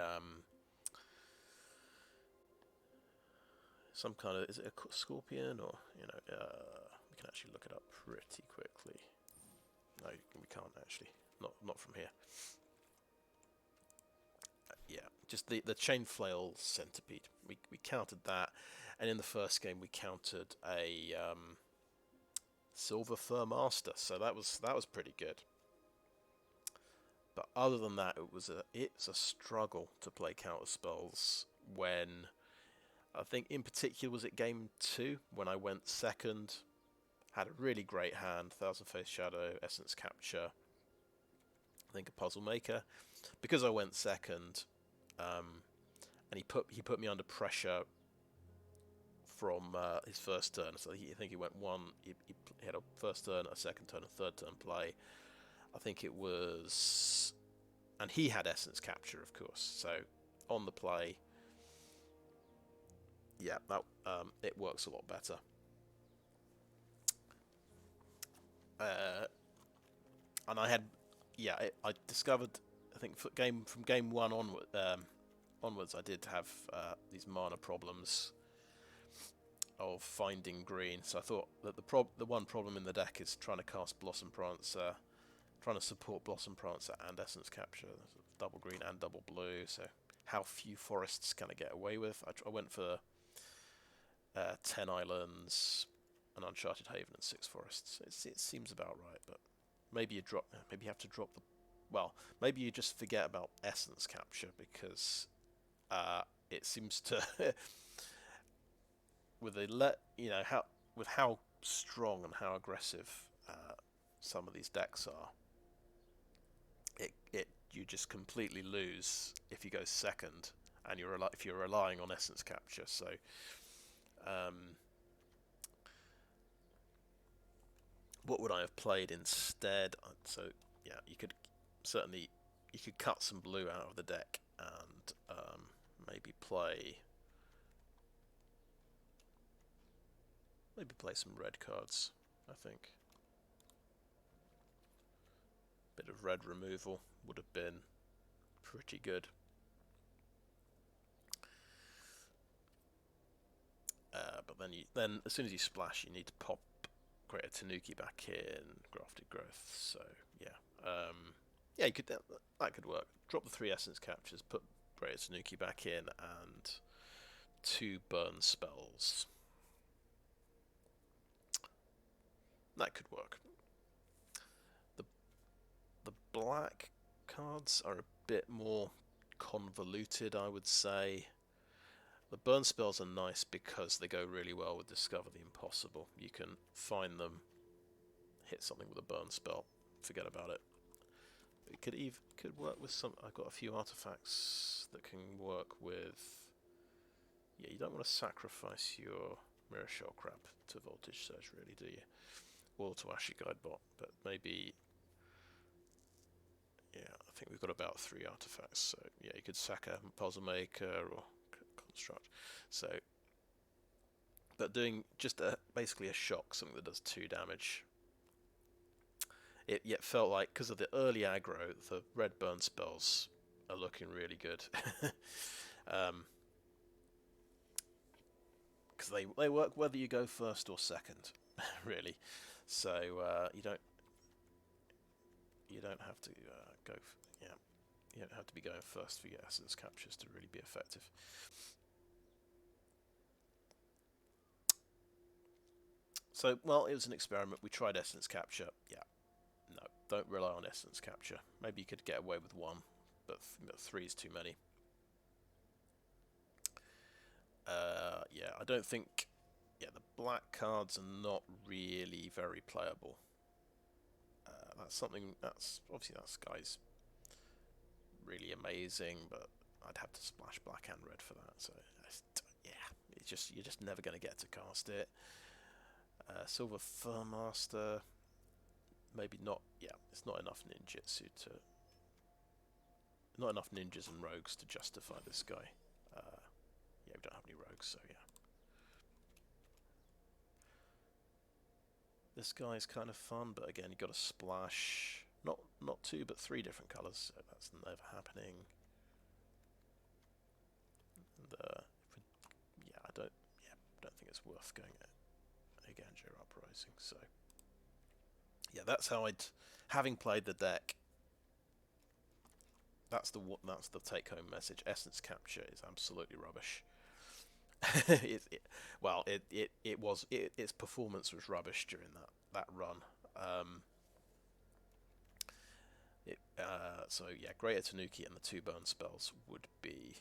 some kind of, is it a scorpion, or we can actually look it up pretty quickly. No, we can't actually, not from here. Yeah, just the chain flail centipede. We countered that, and in the first game we countered a Silver Fur Master. So that was pretty good. But other than that, it's a struggle to play counter spells when, I think in particular was it game 2 when I went second, had a really great hand, Thousand Face Shadow, Essence Capture, I think a Puzzlemaker. Because I went second, and he put me under pressure from his first turn. So I think he went he had a first turn, a second turn, a third turn play. I think it was and he had Essence Capture, of course. So on the play, yeah, that it works a lot better. And I had, yeah, I discovered, I think from game one onwards, I did have these mana problems of finding green. So I thought that the one problem in the deck is trying to cast Blossom Prancer, trying to support Blossom Prancer and Essence Capture, double green and double blue. So how few forests can I get away with? I went for 10 islands, an Uncharted Haven, and 6 forests. It seems about right, but maybe you have to drop the. Well, maybe you just forget about Essence Capture because it seems to with how strong and how aggressive some of these decks are. You just completely lose if you go second, and if you're relying on Essence Capture. So. What would I have played instead? So yeah, you could cut some blue out of the deck and maybe play some red cards. I think bit of red removal would have been pretty good. But then as soon as you splash, you need to pop Greater Tanuki back in, Grafted Growth. So yeah, yeah, you could that could work. Drop the 3 Essence Captures, put Greater Tanuki back in, and 2 burn spells. That could work. The black cards are a bit more convoluted, I would say. The burn spells are nice because they go really well with Discover the Impossible. You can find them, hit something with a burn spell, forget about it. It could work with some. I've got a few artifacts that can work with. Yeah, you don't want to sacrifice your Mirrorshell Crab to Voltage Surge, really, do you? Or Towashi Guide-Bot, but maybe. Yeah, I think we've got about 3 artifacts. So yeah, you could sack a Puzzlemaker or Construct. So, but doing just basically a shock, something that does 2 damage. It yet felt like, because of the early aggro, the red burn spells are looking really good. Because they work whether you go first or second, really. So you don't have to go. Yeah, you don't have to be going first for your Essence Captures to really be effective. So, well, it was an experiment. We tried Essence Capture. Yeah, no, don't rely on Essence Capture. Maybe you could get away with 1, but 3 is too many. Yeah, I don't think. Yeah, the black cards are not really very playable. That's something. That's obviously that guy's really amazing, but I'd have to splash black and red for that. So yeah, you're just never going to get to cast it. Silver Furmaster, maybe not. Yeah, it's not enough ninjutsu to. Not enough ninjas and rogues to justify this guy. Yeah, we don't have any rogues, so yeah. This guy's kind of fun, but again, you got to splash. Not 2, but 3 different colours. So that's never happening. And yeah, I don't think it's worth going Ganjo Uprising. So yeah, that's how having played the deck. That's the take-home message. Essence Capture is absolutely rubbish. Its performance was rubbish during that run. So yeah, Greater Tanuki and the 2 burn spells would be.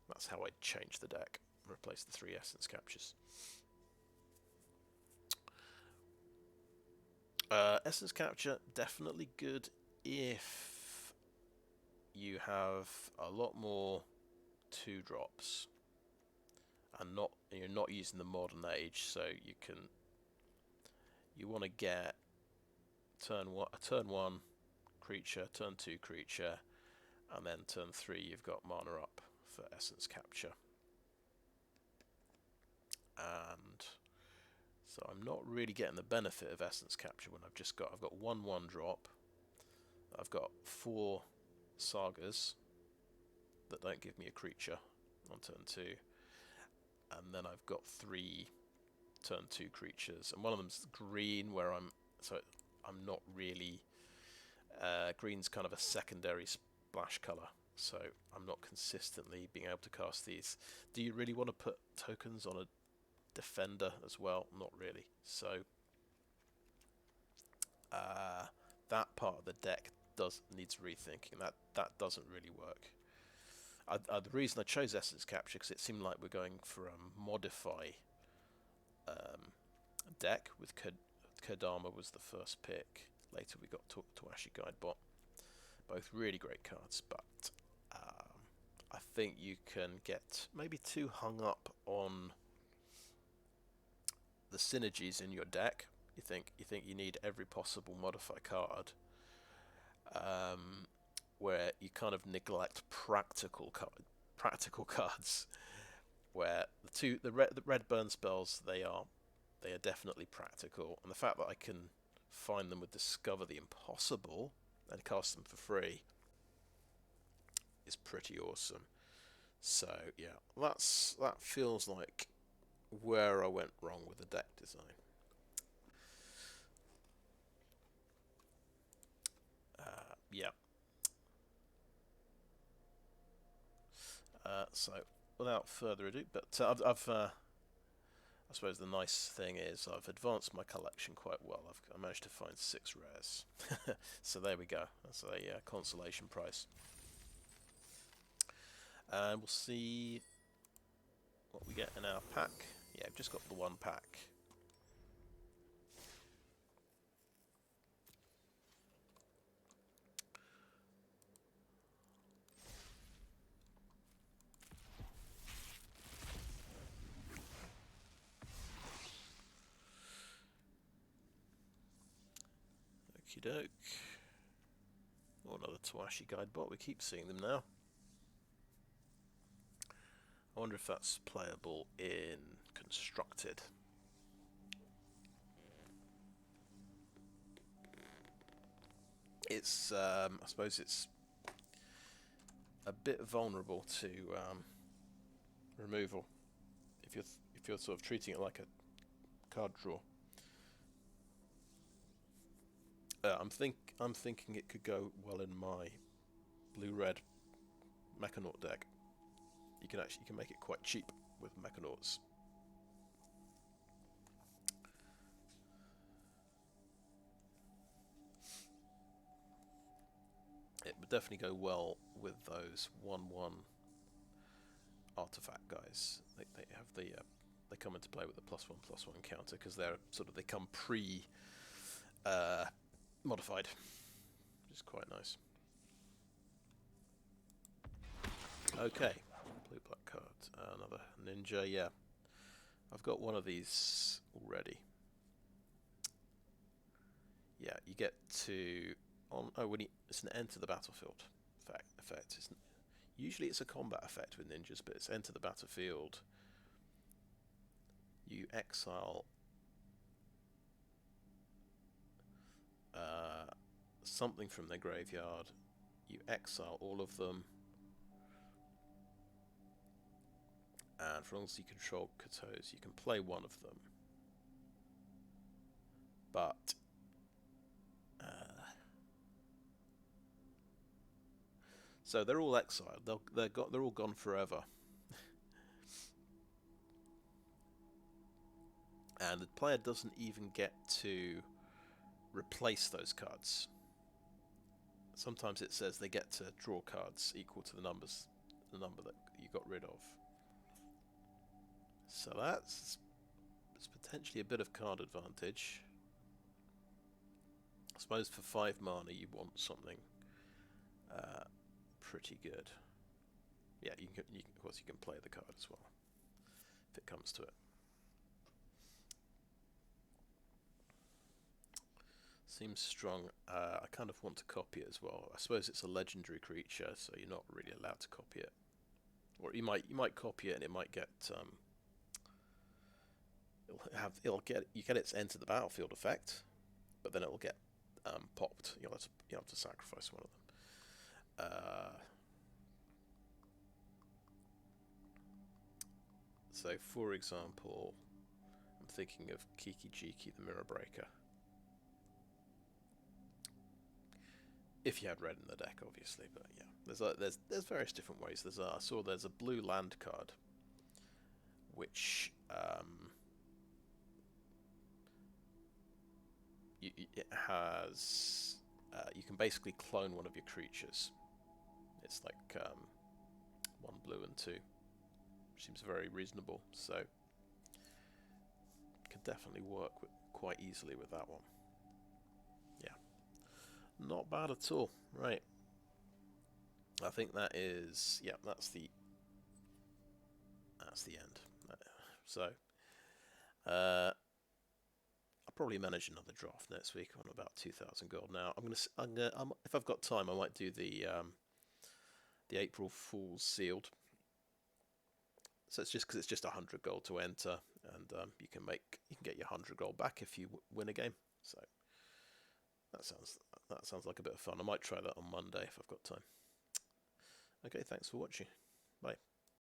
That's how I'd change the deck. Replace the 3 Essence Captures. Essence Capture, definitely good if you have a lot more 2-drops and you're not using the modern age, so you want to get a turn 1 creature, turn 2 creature, And then turn 3 you've got mana up for Essence Capture. And so I'm not really getting the benefit of Essence Capture when I've got 1/1 drop. I've got 4 sagas that don't give me a creature on turn 2. And then I've got 3 turn 2 creatures, and one of them's green, where I'm not really green's kind of a secondary splash color, so I'm not consistently being able to cast these. Do you really want to put tokens on a defender as well? Not really. So that part of the deck needs rethinking. That doesn't really work. The reason I chose Essence Capture, because it seemed like we're going for a modify deck, with Kodama was the first pick. Later we got Towashi Guide-Bot. Both really great cards, but I think you can get maybe too hung up on the synergies in your deck. You think you need every possible modify card, where you kind of neglect practical cards. Where the red burn spells, they are definitely practical, and the fact that I can find them with Discover the Impossible and cast them for free is pretty awesome. So yeah, that feels like where I went wrong with the deck design. Yeah. So without further ado, but I suppose the nice thing is I've advanced my collection quite well. I managed to find 6 rares. So there we go. That's a consolation prize. And we'll see what we get in our pack. Yeah, I've just got the 1 pack. Okie doke. Oh, another Towashi Guide-Bot. We keep seeing them now. I wonder if that's playable in Constructed. It's, I suppose it's a bit vulnerable to removal if you're sort of treating it like a card draw. I'm thinking it could go well in my blue-red Mechanaut deck. You can make it quite cheap with Mechanauts. It would definitely go well with those 1/1 artifact guys. They have they come into play with the +1/+1 counter, because they come modified, which is quite nice. Okay, blue-black card, another ninja. Yeah, I've got one of these already. Yeah, you get to it's an enter the battlefield effect. Usually it's a combat effect with ninjas, but it's enter the battlefield. You exile something from their graveyard. You exile all of them, and for as long as you control Katos, you can play one of them. But so they're all exiled. They're all gone forever. And the player doesn't even get to replace those cards. Sometimes it says they get to draw cards equal to the number that you got rid of. So that's potentially a bit of card advantage. I suppose for 5 mana you want something pretty good. Yeah, of course you can play the card as well if it comes to it. Seems strong. I kind of want to copy it as well. I suppose it's a legendary creature, so you're not really allowed to copy it. Or you might copy it and it might get you get its enter the battlefield effect, but then it'll get popped. You'll have to sacrifice one of them. So, for example, I'm thinking of Kiki Jiki, the Mirror Breaker. If you had red in the deck, obviously, but yeah, there's various different ways. I saw there's a blue land card, which it has. You can basically clone one of your creatures. It's like 1 blue and 2. Seems very reasonable. So could definitely work quite easily with that one. Not bad at all. Right. I think that is... Yeah, that's the end. So, I'll probably manage another draft next week on about 2,000 gold. Now, if I've got time, I might do the April Fool's Sealed. So it's just because it's just 100 gold to enter, and you can get your 100 gold back if you win a game. So that sounds like a bit of fun. I might try that on Monday if I've got time. Okay, thanks for watching. Bye.